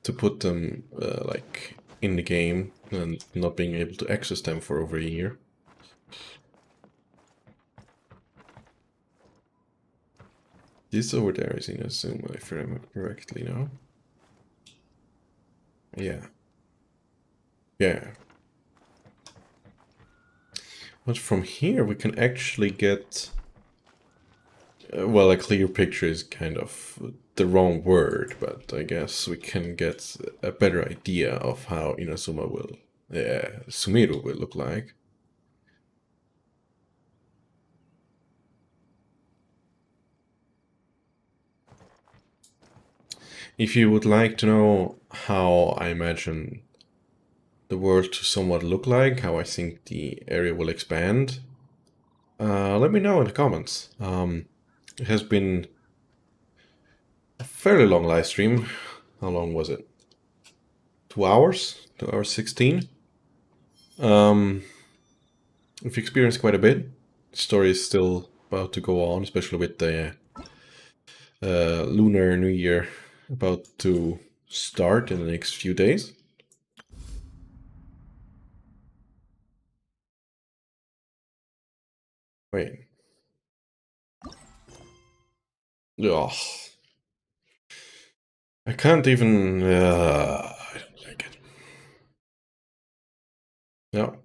to put them like in the game and not being able to access them for over a year. This over there is in Azuma, if I remember correctly now. Yeah. Yeah. But from here we can actually get... well, a clear picture is kind of the wrong word, but I guess we can get a better idea of how Inazuma will... Sumeru will look like. If you would like to know how I imagine the world to somewhat look like, how I think the area will expand, let me know in the comments. It has been a fairly long live stream. How long was it? 2 hours? 2 hours 16? We've experienced quite a bit. The story is still about to go on, especially with the Lunar New Year about to start in the next few days. Wait. Ugh. I can't even... I don't like it. No.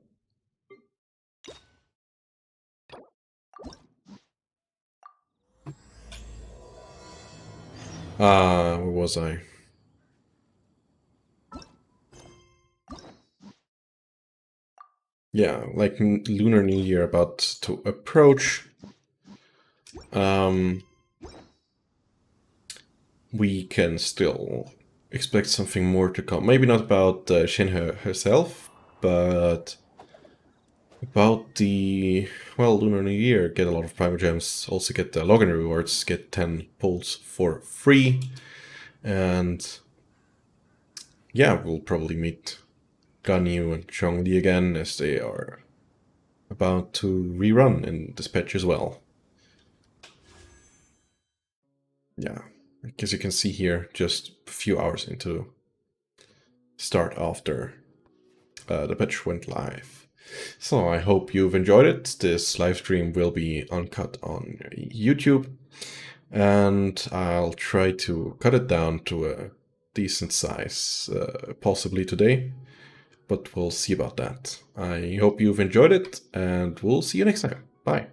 Where was I? Yeah, like Lunar New Year about to approach. We can still expect something more to come. Maybe not about Shenhe herself, but about the, well, Lunar New Year. Get a lot of Primal Gems, also get the login rewards, get 10 pulls for free, and yeah, we'll probably meet Ganyu and Zhongli again as they are about to rerun in this patch as well. Yeah, I guess you can see here just a few hours into start after the patch went live. So I hope you've enjoyed it. This live stream will be uncut on YouTube, and I'll try to cut it down to a decent size, possibly today, but we'll see about that. I hope you've enjoyed it, and we'll see you next time. Bye.